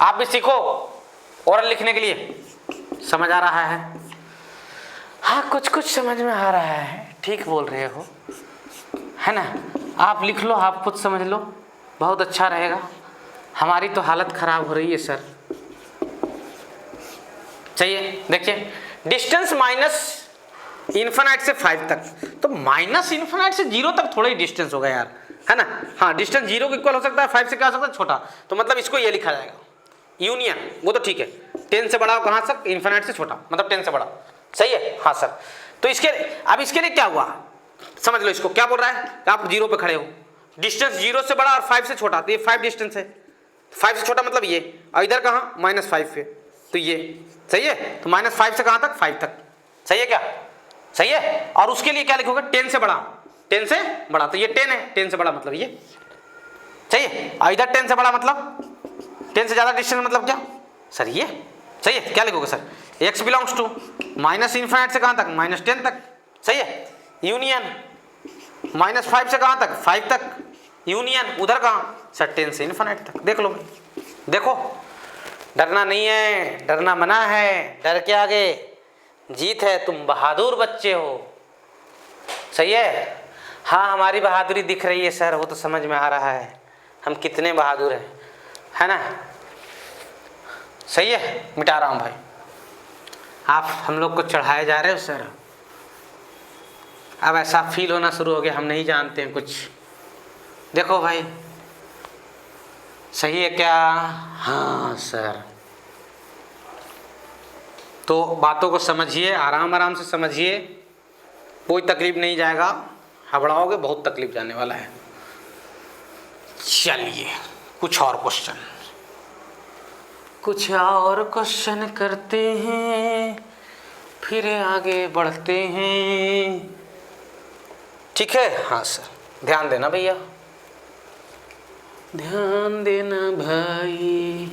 आप भी सीखो ओरल लिखने के लिए, समझ आ रहा है? हाँ कुछ समझ में आ रहा है, ठीक बोल रहे हो, है ना। आप लिख लो, आप खुद समझ लो, बहुत अच्छा रहेगा। हमारी तो हालत खराब हो रही है सर। चाहिए देखिए, डिस्टेंस माइनस इन्फिनिट से 5 तक, तो माइनस इन्फिनिट से 0 तक थोड़ा ही डिस्टेंस होगा यार, है ना। हाँ, डिस्टेंस 0 के इक्वल हो सकता है, 5 से क्या हो सकता है छोटा, तो मतलब इसको ये लिखा जाएगा यूनियन, वो तो ठीक है, 10 से बड़ा हो कहाँ तक, इन्फिनिट से छोटा, मतलब 10 से बड़ा, सही है। हाँ सर, तो इसके अब इसके लिए क्या हुआ समझ लो, इसको क्या बोल रहा है, आप 0 पे खड़े हो, डिस्टेंस 0 से बड़ा और 5 से छोटा, तो ये 5 डिस्टेंस है, 5 से छोटा मतलब ये, और इधर कहाँ -5 पे, तो ये सही है। तो -5 से कहाँ तक, 5 तक, सही है क्या, सही है। और उसके लिए क्या लिखोगे, 10 से बड़ा, 10 से बड़ा, तो ये 10 है, 10 से बड़ा मतलब ये, सही है। और इधर 10 से बड़ा मतलब 10 से ज़्यादा डिस्टेंस मतलब क्या सर, ये सही है। क्या लिखोगे सर, x बिलोंग्स टू -∞ से कहाँ तक, -10 तक, सही है। यूनियन -5 से कहाँ तक, 5 तक, यूनियन उधर कहाँ सर 10 से ∞ तक। देख लो भाई, देखो डरना नहीं है, डरना मना है, डर के आगे जीत है, तुम बहादुर बच्चे हो, सही है। हाँ हमारी बहादुरी दिख रही है सर, वो तो समझ में आ रहा है हम कितने बहादुर हैं, है ना, सही है। मिटा रहा हूँ भाई, आप हम लोग को चढ़ाए जा रहे हो सर, अब ऐसा फील होना शुरू हो गया हम नहीं जानते हैं कुछ। देखो भाई सही है क्या, हाँ सर। तो बातों को समझिए, आराम आराम से समझिए, कोई तकलीफ नहीं जाएगा, हबड़ाओगे बहुत तकलीफ जाने वाला है। चलिए कुछ और क्वेश्चन करते हैं, फिर आगे बढ़ते हैं, ठीक है। हाँ सर ध्यान देना भैया, ध्यान देना भाई।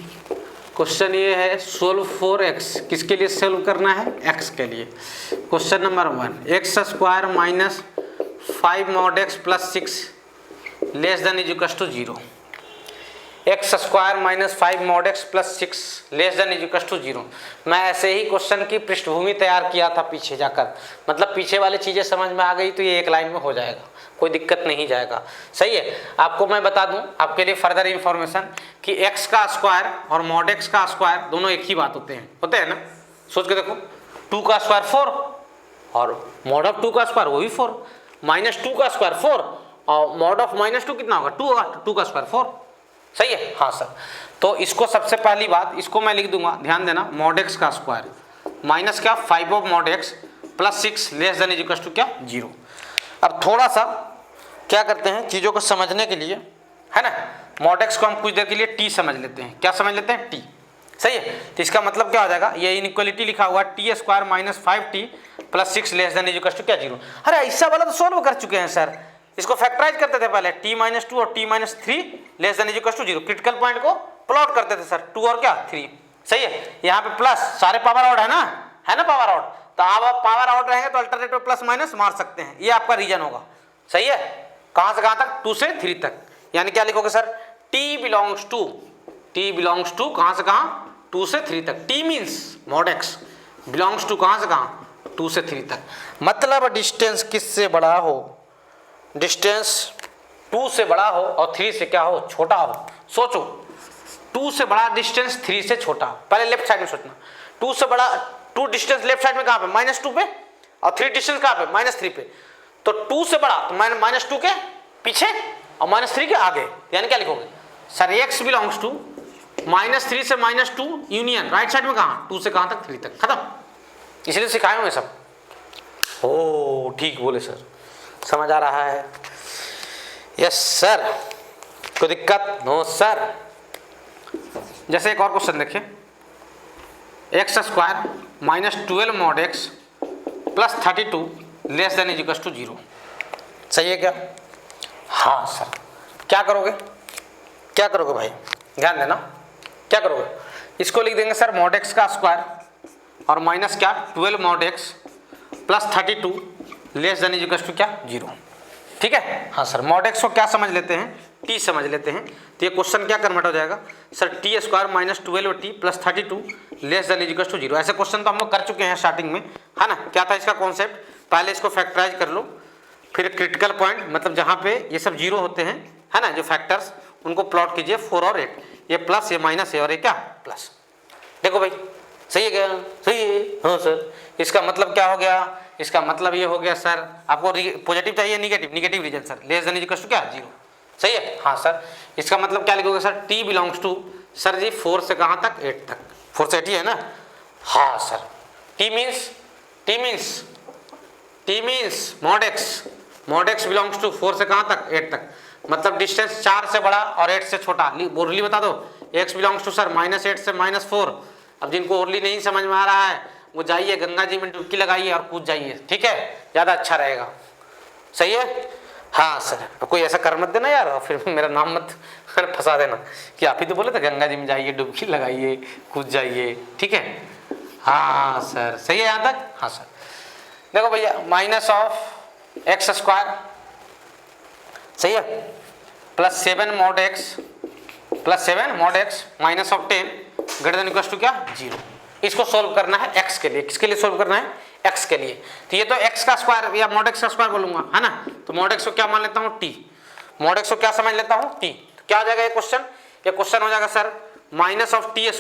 क्वेश्चन ये है, सोल्व फॉर x, किसके लिए सोल्व करना है, x के लिए। Question number 1, x² -5 mod x + 6 <= 0। x² -5 mod x + 6 <= 0। मैं ऐसे ही क्वेश्चन की पृष्ठभूमि तैयार किया था पीछे जाकर, मतलब पीछे वाली चीज़ें समझ में आ गई तो ये एक लाइन में हो जाएगा, कोई दिक्कत नहीं जाएगा, सही है। आपको मैं बता दूं आपके लिए फर्दर इंफॉर्मेशन कि x का स्क्वायर और mod x का स्क्वायर दोनों एक ही बात होते हैं ना। सोच के देखो, 2 का स्क्वायर 4 और mod ऑफ 2 का स्क्वायर वो भी 4, -2 का स्क्वायर 4 और mod ऑफ -2 कितना होगा, 2 होगा, 2 का स्क्वायर 4, सही है। हाँ सर, तो इसको सबसे पहली बात इसको मैं लिख दूंगा, ध्यान देना, mod x का स्क्वायर माइनस क्या 5 ऑफ mod x + 6 <= क्या 0। अब थोड़ा सा क्या करते हैं चीज़ों को समझने के लिए, है ना, mod x को हम कुछ देर के लिए t समझ लेते हैं। क्या समझ लेते हैं, t, सही है। तो इसका मतलब क्या हो जाएगा, ये इनइक्वालिटी लिखा हुआ t² - 5t + 6 <= क्या 0। अरे ऐसा वाला तो सोल्व कर चुके हैं सर, इसको फैक्टराइज करते थे पहले, t - 2 और t - 3 <= 0। क्रिटिकल पॉइंट को प्लॉट करते थे सर, 2 और क्या 3, सही है। यहाँ पे प्लस, सारे पावर आउट है ना पावर आउट, तो आप पावर आउट रहेंगे तो अल्टरनेटिव प्लस माइनस मार सकते हैं, ये आपका रीजन होगा, सही है। कहाँ से कहाँ तक, 2 से 3 तक, यानी क्या लिखोगे सर, t बिलोंग्स टू कहाँ से कहाँ, 2 से 3 तक। t means mod x belongs to कहाँ से कहाँ, 2 से 3 तक। मतलब डिस्टेंस किससे बड़ा हो, डिस्टेंस 2 से बड़ा हो और 3 से क्या हो, छोटा हो। सोचो 2 से बड़ा डिस्टेंस 3 से छोटा, पहले लेफ्ट साइड में सोचना, 2 से बड़ा, 2 डिस्टेंस लेफ्ट साइड में कहाँ पे, -2 पे, और 3 डिस्टेंस कहाँ पे, -3 पे। तो 2 से बड़ा तो -2 के पीछे और -3 के आगे, यानी क्या लिखोगे सर, x बिलोंग्स टू -3 से -2 यूनियन राइट साइड में कहाँ, 2 से कहाँ तक, 3 तक, खत्म। इसलिए सिखाए होंगे सब। ओ ठीक बोले सर, समझ आ रहा है, यस सर, कोई दिक्कत, नो सर। जैसे एक और क्वेश्चन देखिए, x² -12 mod x + 32 <= 0, सही है क्या, हाँ सर। क्या करोगे भाई, ध्यान देना, क्या करोगे, इसको लिख देंगे सर mod x का स्क्वायर और माइनस क्या 12 mod x + 32 <= क्या 0, ठीक है। हाँ सर, mod x को क्या समझ लेते हैं, t समझ लेते हैं, तो ये क्वेश्चन क्या कन्वर्ट हो जाएगा सर, t² - 12t + 32 <= 0। ऐसे क्वेश्चन तो हम लोग कर चुके हैं स्टार्टिंग में, है ना। क्या था इसका कॉन्सेप्ट, पहले इसको फैक्टराइज कर लो, फिर क्रिटिकल पॉइंट मतलब जहाँ पे ये सब 0 होते हैं, है ना, जो फैक्टर्स, उनको प्लॉट कीजिए 4 और 8, ये प्लस ये माइनस है और ये क्या प्लस। देखो भाई सही है क्या, सही है, हाँ सर। इसका मतलब क्या हो गया, इसका मतलब ये हो गया सर, आपको पॉजिटिव चाहिए निगेटिव रीजन सर, <= क्या 0, सही है। हाँ सर, इसका मतलब क्या लिखोगे sir, t belongs to sir ji 4 से कहाँ तक, 8 तक, 4 से 8 ही है ना। हाँ sir, t means mod x belongs to 4 से कहाँ तक, 8 तक, मतलब डिस्टेंस 4 से बड़ा और 8 से छोटा। ओरली बता दो, x बिलोंग्स टू सर -8 से -4। अब जिनको ओरली नहीं समझ में आ रहा है वो जाइए गंगा जी में डुबकी लगाइए और कूद जाइए, ठीक है, ज़्यादा अच्छा रहेगा। सही है, हाँ सर। कोई ऐसा कर मत देना यार, और फिर मेरा नाम मत फंसा देना कि आप ही तो बोले थे गंगा जी में जाइए डुबकी लगाइए कूद जाइए, ठीक है। हाँ सर, सही है यहाँ तक। हाँ सर, देखो भैया -(x²) सही है, +7 mod x +7 mod x -(10) greater than equal to क्या 0। इसको सोल्व करना है x के लिए। किसके लिए सोल्व करना है? x के लिए। तो ये तो x का स्क्वायर या mod x का स्क्वायर बोलूंगा, है ना। तो mod x को क्या मान लेता हूँ t, mod x को क्या समझ लेता हूँ t। तो क्या हो जाएगा ये क्वेश्चन? ये क्वेश्चन हो जाएगा sir -(t²)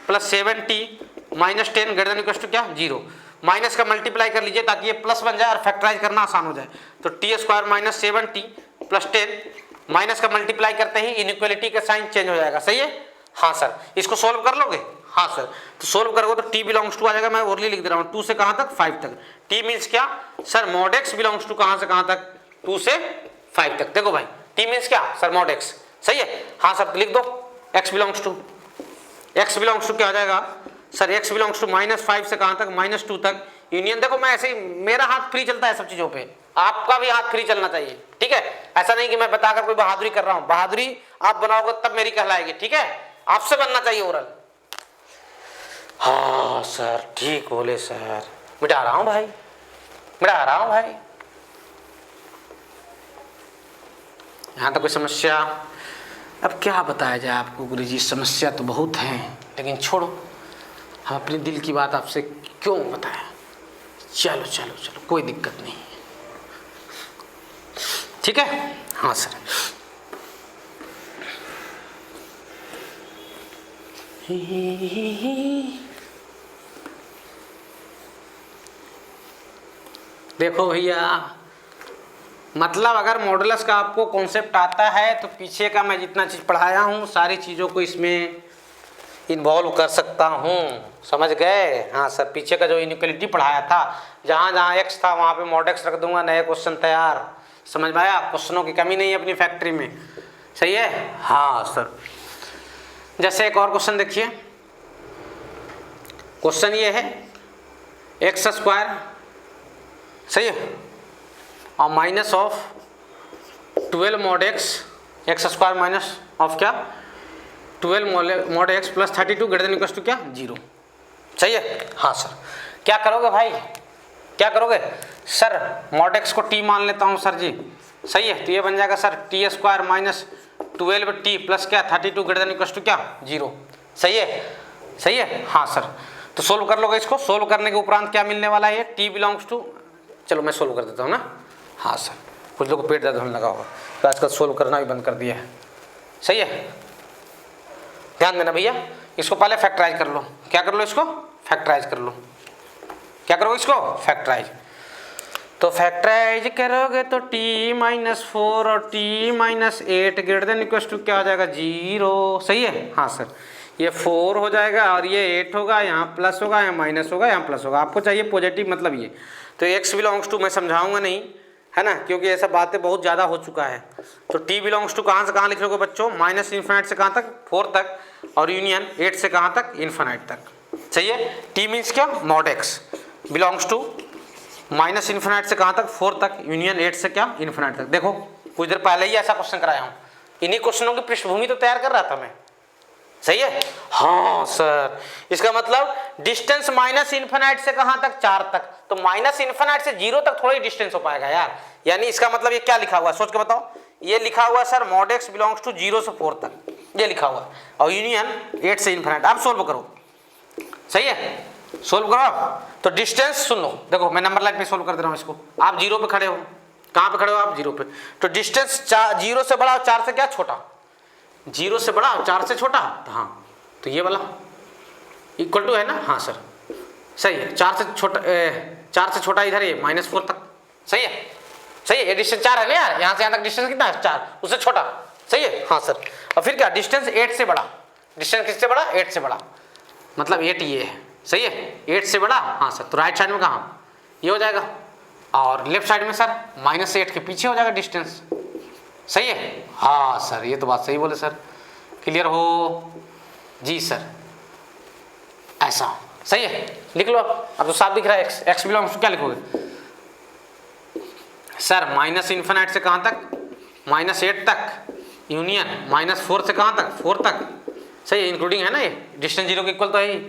+7t -10 greater than equal to क्या 0। माइनस का मल्टीप्लाई कर लीजिए ताकि ये प्लस बन जाए और फैक्टराइज करना आसान हो जाए। तो t² -7t + 10 माइनस का मल्टीप्लाई करते ही इनइक्वालिटी का साइन चेंज हो जाएगा। सही है, हाँ सर। इसको सोल्व कर लोगे? हाँ सर। तो सोल्व करोगे तो t बिलोंग्स टू आ जाएगा, मैं ओरली लिख दे रहा हूँ, 2 से कहाँ तक 5 तक। t मीन्स क्या sir? mod x belongs to कहाँ से कहाँ तक? 2 से 5 तक। देखो भाई t मीन्स क्या सर? mod x। सही है, हाँ सर। तो लिख दो x बिलोंग्स टू क्या हो जाएगा सर? x बिलोंग्स टू -5 से कहाँ तक? -2 तक। यूनियन देखो मैं ऐसे ही, मेरा हाथ फ्री चलता है सब चीजों पे, आपका भी हाथ फ्री चलना चाहिए, ठीक है। ऐसा नहीं कि मैं बताकर कोई बहादुरी कर रहा हूँ, बहादुरी आप बनाओगे तब मेरी कहलाएगी, ठीक है। आपसे बनना चाहिए ओरल। हाँ सर, ठीक बोले सर। मिटा रहा हूँ भाई, मिटा रहा हूँ भाई। यहाँ तक कोई समस्या? अब क्या बताया जाए आपको गुरुजी, समस्या तो बहुत है, लेकिन छोड़ो, हम अपने दिल की बात आपसे क्यों बताएं। चलो चलो चलो, कोई दिक्कत नहीं, ठीक है। हाँ सर। देखो भैया, मतलब अगर मॉडुलस का आपको कॉन्सेप्ट आता है तो पीछे का मैं जितना चीज़ पढ़ाया हूँ सारी चीज़ों को इसमें इन्वॉल्व कर सकता हूँ। समझ गए? हाँ सर। पीछे का जो इनइक्वालिटी पढ़ाया था, जहाँ जहाँ x था वहाँ पे mod x रख दूंगा, नए क्वेश्चन तैयार। समझ में आया? क्वेश्चनों की कमी नहीं है अपनी फैक्ट्री में। सही है, हाँ सर। जैसे एक और क्वेश्चन देखिए, क्वेश्चन ये है x², सही है, और -(12 mod x² माइनस ऑफ क्या 12 mod x + 32 greater than equal to क्या 0। सही है, हाँ सर। क्या करोगे भाई, क्या करोगे सर? mod x को t मान लेता हूँ सर जी। सही है, तो ये बन जाएगा सर t² - 12t + क्या 32 ग्रेटर देन इक्वल टू क्या 0। सही है, सही है, हाँ सर। तो सोल्व कर लोगे इसको। सोल्व करने के उपरांत क्या मिलने वाला है? t बिलोंग्स टू, चलो मैं सोल्व कर देता हूँ ना। हाँ सर, कुछ लोगों को पेट दर्द होने लगा होगा तो आजकल सोल्व करना भी बंद कर दिया है। सही है, ध्यान देना भैया। इसको पहले फैक्टराइज कर लो। क्या कर लो? इसको फैक्टराइज कर लो। क्या करोगे? इसको फैक्टराइज। तो फैक्टराइज करोगे तो t -4 और t -8 greater than equal to क्या हो जाएगा 0। सही है, हाँ सर। ये 4 हो जाएगा और ये 8 होगा, यहाँ प्लस होगा, यहाँ माइनस होगा, यहाँ प्लस होगा। आपको चाहिए पॉजिटिव, मतलब ये। तो x बिलोंग्स टू मैं समझाऊंगा नहीं, है ना, क्योंकि ऐसा बातें बहुत ज़्यादा हो चुका है। तो t बिलोंग्स टू कहाँ से कहाँ लिख लोगे बच्चों? -∞ से कहाँ तक? 4 तक, और यूनियन 8 से कहाँ तक? ∞ तक। सही है। t मीन्स क्या? mod x बिलोंग्स टू -∞ से कहाँ तक? 4 तक, यूनियन 8 से क्या? ∞ तक। देखो कुछ देर पहले ही ऐसा क्वेश्चन कराया हूँ, इन्हीं क्वेश्चनों की पृष्ठभूमि तो तैयार कर रहा था मैं। सही है, हाँ सर। इसका मतलब डिस्टेंस -∞ से कहाँ तक? 4 तक। तो -∞ से 0 तक थोड़ा ही डिस्टेंस हो पाएगा यार। यानी इसका मतलब ये क्या लिखा हुआ है? सोच के बताओ। ये लिखा हुआ है sir mod x belongs to 0 से 4 तक, ये लिखा हुआ है, और यूनियन 8 से ∞। आप सोल्व करो। सही है, सोल्व करो। तो डिस्टेंस सुन लो, देखो मैं नंबर लाइन पे सोल्व कर दे रहा हूँ इसको। आप 0 पे खड़े हो। कहाँ पे खड़े हो आप? 0 पे। तो डिस्टेंस 0 से बड़ा और 4 से क्या छोटा? 0 से बड़ा और 4 से छोटा। हाँ, तो ये वाला इक्वल टू है ना। हाँ सर, सही है। 4 से छोटा इधर ये -4 तक। सही है, सही है। ये डिस्टेंस 4 है ना यार, यहाँ से यहाँ तक डिस्टेंस कितना है? 4, उससे छोटा। सही है, हाँ सर। और फिर क्या? डिस्टेंस 8 से बड़ा। डिस्टेंस किससे बड़ा? 8 से बड़ा, मतलब 8 ये है। सही है, 8 से बड़ा। हाँ सर। तो राइट साइड में कहाँ? ये हो जाएगा, और लेफ्ट साइड में सर -8 के पीछे हो जाएगा डिस्टेंस। सही है, हाँ सर ये तो बात सही बोले सर, क्लियर हो जी सर, ऐसा सही है, लिख लो अब तो साफ दिख रहा है। एक्स, एक्स बिलोंग्स टू क्या लिखोगे सर, माइनस इन्फिनाइट से कहाँ तक, -8 तक, यूनियन -4 से कहाँ तक, 4 तक, सही है, इंक्लूडिंग है ना, ये डिस्टेंस 0 के इक्वल तो है ही,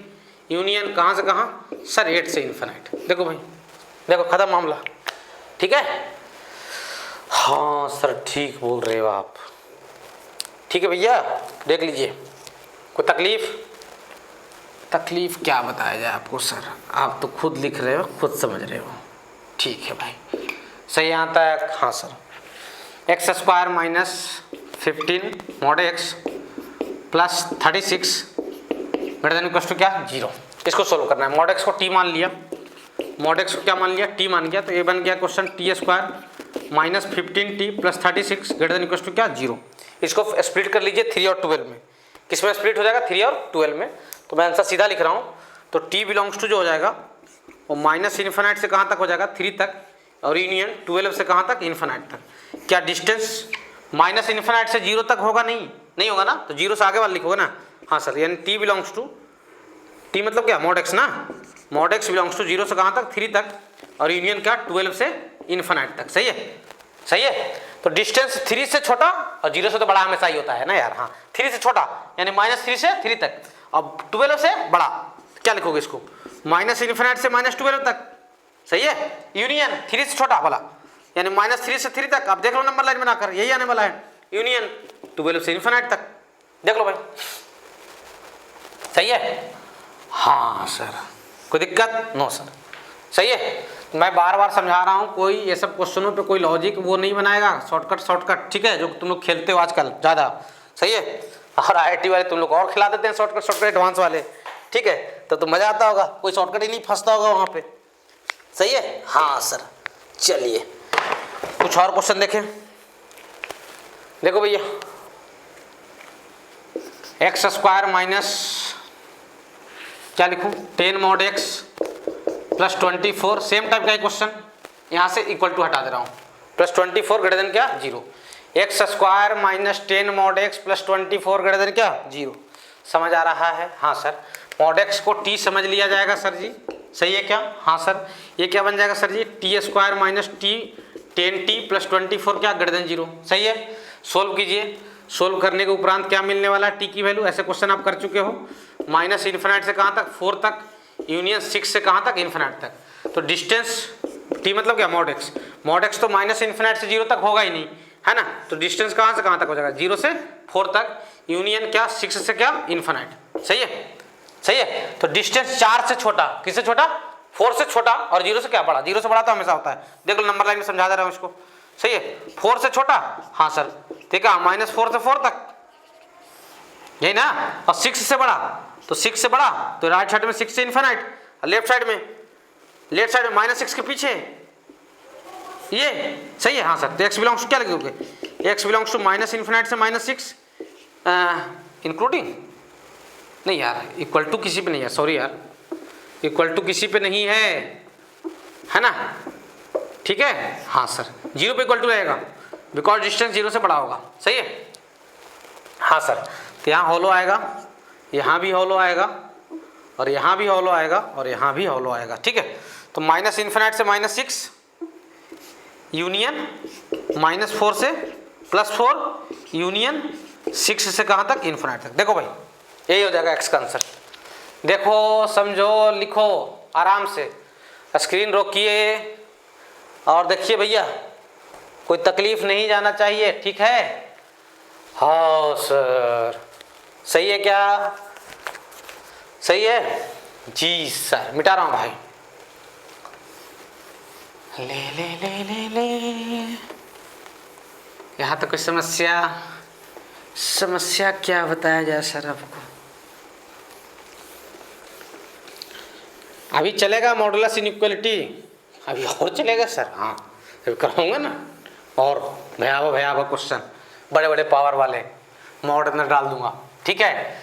यूनियन कहाँ से कहाँ सर, 8 से इन्फिनाइट। देखो भाई, देखो खत्म मामला, ठीक है, हाँ सर ठीक बोल रहे हो आप, ठीक है भैया, देख लीजिए, कोई तकलीफ क्या बताया जाए आपको सर, आप तो खुद लिख रहे हो, खुद समझ रहे हो, ठीक है भाई, सही यहाँ तक, हाँ sir, x² -15 mod x plus 36 greater than equal to क्या 0, इसको सोल्व करना है। mod x को t मान लिया, mod x को क्या मान लिया, t मान गया, तो ये बन गया question t² -15t plus 36 greater than equal to क्या 0। इसको स्प्लिट कर लीजिए 3 और 12 में, किस में स्प्लिट हो जाएगा 3 और 12 में, तो मैं आंसर सीधा लिख रहा हूँ, तो t बिलोंग्स टू जो हो जाएगा वो माइनस इन्फिनाइट से कहाँ तक हो जाएगा 3 तक, और यूनियन 12 से कहाँ तक इन्फिनाइट तक। क्या डिस्टेंस माइनस इन्फिनाइट से 0 तक होगा, नहीं होगा ना, तो 0 से आगे वाला लिखोगे ना, हाँ सर, यानी t बिलोंग्स टू, t मतलब क्या mod x ना, mod x बिलोंग्स टू 0 से कहाँ तक 3 तक, और यूनियन क्या 12 से इन्फिनाइट तक, सही है, सही है, तो डिस्टेंस 3 से छोटा और 0 से तो बड़ा हमेशा ही होता है ना यार, हाँ 3 से छोटा यानी -3 से 3 तक, अब 12 से बड़ा, क्या लिखोगे इसको, माइनस इन्फिनाइट से -12 तक, सही है, यूनियन 3 से छोटा वाला यानी -3 से 3 तक, आप देख लो नंबर लाइन बनाकर, यही आने वाला है, यूनियन 12 से इन्फिनाइट तक, देख लो भाई, सही है, हाँ सर, कोई दिक्कत नो सर, सही है, मैं बार बार समझा रहा हूँ, कोई ये सब क्वेश्चनों पे कोई लॉजिक वो नहीं बनाएगा, शॉर्टकट, ठीक है, जो तुम लोग खेलते हो आजकल ज़्यादा, सही है, और IIT वाले तुम लोग और खिला देते हैं शॉर्टकट एडवांस वाले, ठीक है, तो मज़ा आता होगा, कोई शॉर्टकट ही नहीं फंसता होगा वहाँ पे, सही है, हाँ सर, चलिए कुछ और क्वेश्चन देखें, देखो भैया, x² माइनस क्या लिखूं 10 mod x plus 24, same type का क्वेश्चन, यहाँ से इक्वल टू हटा दे रहा हूँ, प्लस 24 ग्रेटर देन क्या 0, x² -10 mod x plus 24 greater than क्या 0, समझ आ रहा है, हाँ सर, mod x को t समझ लिया जाएगा सर जी, सही है क्या, हाँ सर, ये क्या बन जाएगा सर जी, t² -t 10t प्लस 24 क्या ग्रेटर देन 0, सही है, सोल्व कीजिए, सोल्व करने के उपरांत क्या मिलने वाला है, t की वैल्यू, ऐसे क्वेश्चन आप कर चुके हो, माइनस इन्फिनाइट से कहाँ तक 4 तक, यूनियन 6 से कहाँ तक इन्फिनाइट तक, तो डिस्टेंस t मतलब क्या mod x तो माइनस इन्फिनाइट से 0 तक होगा ही नहीं, है ना, तो डिस्टेंस कहाँ से कहाँ तक हो जाएगा 0 से 4 तक, यूनियन क्या 6 से क्या इन्फिनाइट, सही है, सही है, तो डिस्टेंस 4 से छोटा, किससे छोटा 4 से छोटा, और 0 से क्या बड़ा, 0 से बड़ा तो हमेशा होता है, देख लो नंबर लाइन में समझा दे रहा हूँ इसको, सही है, 4 से छोटा, हाँ सर, ठीक है, -4 से 4 तक, यही ना, और 6 से बड़ा, तो 6 से बड़ा तो राइट साइड में 6 से इन्फिनाइट, लेफ्ट साइड में -6 के पीछे, ये सही है, हाँ सर, तो x बिलोंग्स टू क्या लिखोगे, x belongs to minus infinite से -6 इंक्लूडिंग, नहीं यार, इक्वल टू किसी पे नहीं है, सॉरी यार, इक्वल टू किसी पे नहीं है ना, ठीक है, हाँ सर, 0 पे इक्वल टू रहेगा, बिकॉज डिस्टेंस 0 से बड़ा होगा, सही है, हाँ सर, तो यहाँ हॉलो आएगा, यहाँ भी हॉलो आएगा, और यहाँ भी हॉलो आएगा, और यहाँ भी हॉलो आएगा, ठीक है, तो माइनस इन्फिनाइट से -6 यूनियन -4 से +4 यूनियन 6 से कहाँ तक इन्फिनाइट तक, देखो भाई यही हो जाएगा x का आंसर, देखो समझो लिखो आराम से, स्क्रीन रोकिए और देखिए भैया, कोई तकलीफ नहीं जाना चाहिए, ठीक है, हाँ सर, सही है क्या, सही है जी सर, मिटा रहा हूँ भाई, ले ले ले ले ले, यहाँ तो कोई समस्या क्या बताया जाए सर आपको, अभी चलेगा मॉडुलस इनइक्वालिटी, अभी और चलेगा सर, हाँ अभी कराऊंगा ना, और भयावह क्वेश्चन, बड़े बड़े पावर वाले मॉडल में डाल दूंगा, ठीक है,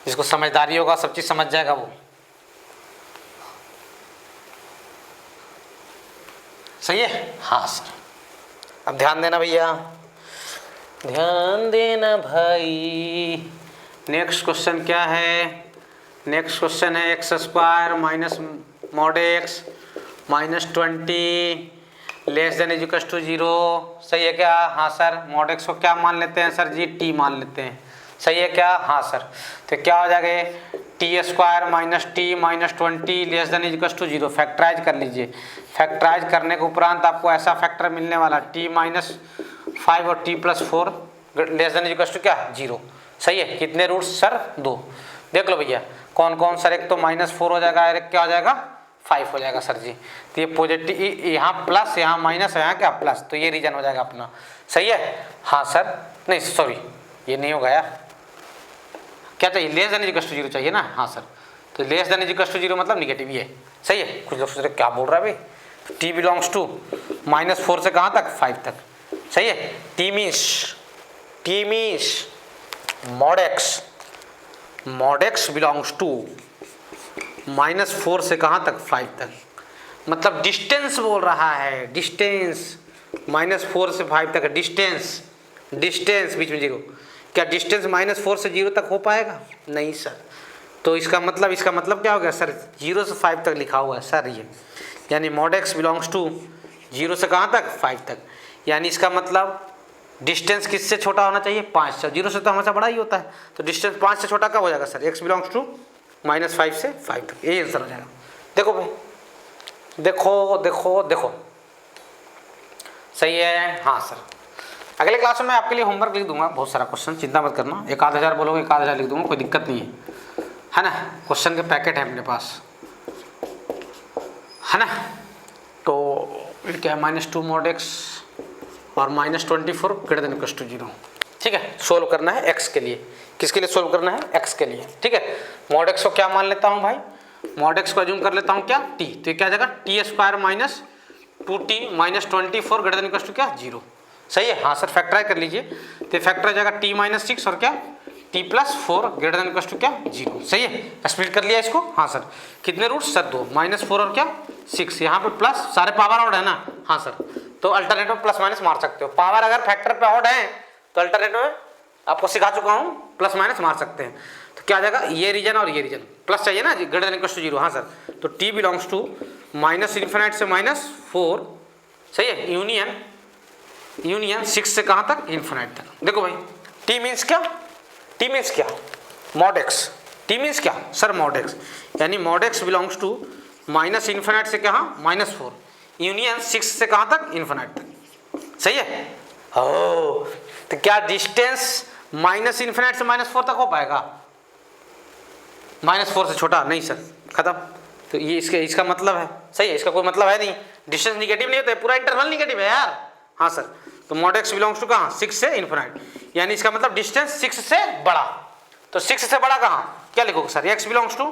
जिसको समझदारी होगा सब चीज़ समझ जाएगा वो, सही है, हाँ सर, अब ध्यान देना भैया, ध्यान देना भाई। नेक्स्ट क्वेश्चन क्या है? नेक्स्ट क्वेश्चन है x square minus mod x minus 20 less than is equal to 0। सही है क्या? हाँ सर। मॉड एक्स को क्या मान लेते हैं सर जी? टी मान लेते हैं। सही है क्या? हाँ सर। तो क्या हो जाएगा? T square minus t minus 20 less than is equal to 0। Factorise कर लीजिए। फैक्टराइज करने के उपरांत आपको ऐसा फैक्टर मिलने वाला टी माइनस 5 और t plus 4 less than is equal to क्या? 0। सही है। कितने रूट्स सर? 2। देख लो भैया कौन कौन सर। एक तो -4 हो जाएगा और एक क्या हो जाएगा? 5 हो जाएगा सर जी। तो ये पॉजिटिव, यहाँ प्लस यहाँ माइनस यहाँ क्या प्लस, तो ये रीजन हो जाएगा अपना। सही है? हाँ सर। नहीं सॉरी, ये नहीं होगा यार। क्या चाहिए? लेस देन इक्वल टू 0 चाहिए ना। हाँ सर। तो लेस देन इक्वल टू 0 मतलब निगेटिव ही है। सही है। कुछ लोग सोच रहे क्या बोल रहा है भाई। टी बिलोंग्स टू -4 से कहाँ तक? 5 तक। सही है। T means mod x belongs to -4 से कहाँ तक? 5 तक। मतलब डिस्टेंस बोल रहा है। डिस्टेंस -4 से 5 तक। डिस्टेंस बीच में 0। क्या डिस्टेंस -4 से 0 तक हो पाएगा? नहीं सर। तो इसका मतलब क्या हो गया सर? 0 से 5 तक लिखा हुआ है सर ये। यानी मॉड एक्स बिलोंग्स टू 0 से कहाँ तक? 5 तक। यानी इसका मतलब डिस्टेंस किससे छोटा होना चाहिए? 5 से। 0 से तो हमेशा बड़ा ही होता है। तो डिस्टेंस 5 से छोटा कब हो जाएगा सर? एक्स बिलोंग्स टू -5 से 5 तक। यही आंसर हो जाएगा। देखो भाई, देखो सही है। हाँ सर। अगले क्लास में मैं आपके लिए होमवर्क लिख दूंगा, बहुत सारा क्वेश्चन, चिंता मत करना। 1000 बोलोगे 1000 लिख दूंगा, कोई दिक्कत नहीं है ना। क्वेश्चन के पैकेट है अपने पास, है ना। तो क्या है? -2 मॉड एक्स और -24 ग्रेटर देन इक्वल टू 0। ठीक है। सोल्व करना है एक्स के लिए। किसके लिए सोल्व करना है? एक्स के लिए। ठीक है। मॉड एक्स को क्या मान लेता हूँ भाई? मॉड एक्स को अज्यूम कर लेता हूँ क्या? टी। तो ये क्या आ जाएगा? T square minus 2t minus 24 greater than equal to क्या? 0। सही है। हाँ सर। फैक्टराइज कर लीजिए। तो फैक्टर आ जाएगा t माइनस 6 और क्या? t plus 4 greater than equal to क्या? 0। सही है। स्प्लिट कर लिया इसको। हाँ सर। कितने रूट्स सर? 2। -4 और क्या? 6। यहाँ पे प्लस, सारे पावर ऑड है ना। हाँ सर। तो अल्टरनेटिव प्लस माइनस मार सकते हो। पावर अगर फैक्टर पे ऑड है तो अल्टरनेटिव में आपको सिखा चुका हूँ, प्लस माइनस मार सकते हैं। तो क्या आ जाएगा? ये रीजन और ये रीजन प्लस चाहिए ना जी, ग्रेटर देन इक्वल टू 0। हाँ सर। तो t बिलोंग्स टू -∞ से -4। सही है। यूनियन 6 से कहाँ तक? इन्फिनिट तक। देखो भाई t मीन्स क्या? t मीन्स क्या? Mod x. t मीन्स क्या सर? Mod x. यानी मॉड एक्स बिलोंग्स टू -∞ से कहाँ? -4 यूनियन 6 से कहाँ तक? इन्फिनिट तक। सही है। ओ, तो क्या डिस्टेंस -∞ से -4 तक हो पाएगा? -4 से छोटा नहीं सर, खत्म। तो ये इसका मतलब है। सही है। इसका कोई मतलब है नहीं। डिस्टेंस निगेटिव नहीं होता है, पूरा इंटरवल निगेटिव है यार। हाँ सर। तो मॉड एक्स बिलोंग्स टू कहाँ? 6 से इन्फिनिट। यानी इसका मतलब डिस्टेंस 6 से बड़ा। तो 6 से बड़ा कहाँ? क्या लिखोगे सर? एक्स बिलोंग्स टू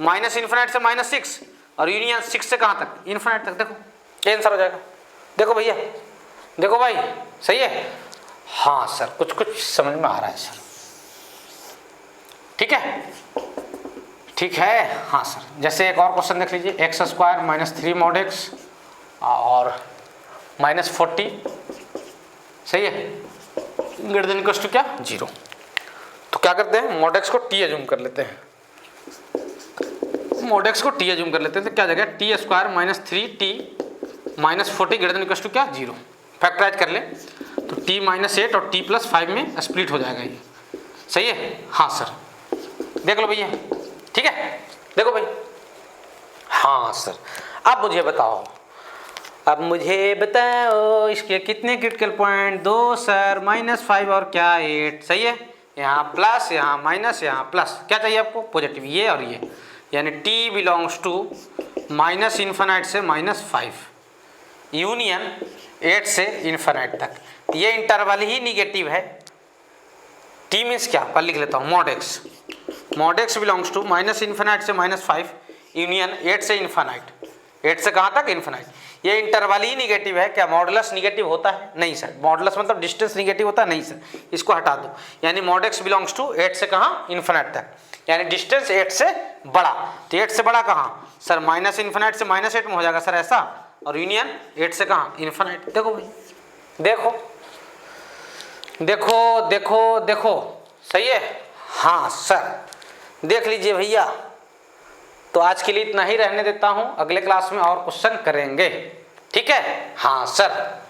-∞ से -6 और यूनियन 6 से कहाँ तक? इन्फिनिट तक। देखो ये आंसर हो जाएगा। देखो भैया, देखो भाई, सही है। हाँ सर, कुछ समझ में आ रहा है सर। ठीक है, ठीक है। हाँ सर। जैसे एक और क्वेश्चन देख लीजिए। एक्स स्क्वायर -3 मॉड एक्स और -40। सही है। ग्रेटर देन इक्वल टू क्या? 0। तो क्या करते हैं? मॉड एक्स को टी अज्यूम कर लेते हैं। मॉड एक्स को टी अज्यूम कर लेते हैं। तो क्या जगह? T square -3t -40 greater than equal to क्या? 0। फैक्टराइज कर ले तो t -8 और t + 5 में स्प्लिट हो जाएगा ये। सही है। हाँ सर। देख लो भैया। ठीक है। देखो भाई। हाँ सर। अब मुझे बताओ इसके कितने क्रिटिकल पॉइंट? 2 सर। -5 और क्या? 8। सही है। यहाँ प्लस, यहाँ माइनस, यहाँ प्लस। क्या चाहिए आपको? पॉजिटिव। ये और ये। यानी t बिलोंग्स टू -∞ से -5 यूनियन 8 से इन्फिनिट तक। ये इंटरवल ही निगेटिव है। t मीन्स क्या? पर लिख लेता हूँ। मॉड एक्स बिलोंग्स टू -∞ से -5 यूनियन 8 से इन्फिनिट। 8 से कहाँ तक? इन्फिनिट। ये इंटरवल ही निगेटिव है। क्या मॉडुलस निगेटिव होता है? नहीं सर। मॉडुलस मतलब डिस्टेंस निगेटिव होता है? नहीं सर। इसको हटा दो। यानी मॉड एक्स बिलोंग्स टू 8 से कहाँ? इन्फिनिट तक। यानी डिस्टेंस 8 से बड़ा। तो 8 से बड़ा कहाँ सर? -∞ से -8 में हो जाएगा सर ऐसा। और यूनियन 8 से कहाँ? इन्फिनिट। देखो भाई, देखो देखो देखो देखो, सही है? हाँ सर, देख लीजिए भैया। तो आज के लिए इतना ही रहने देता हूं, अगले क्लास में और क्वेश्चन करेंगे, ठीक है? हाँ सर।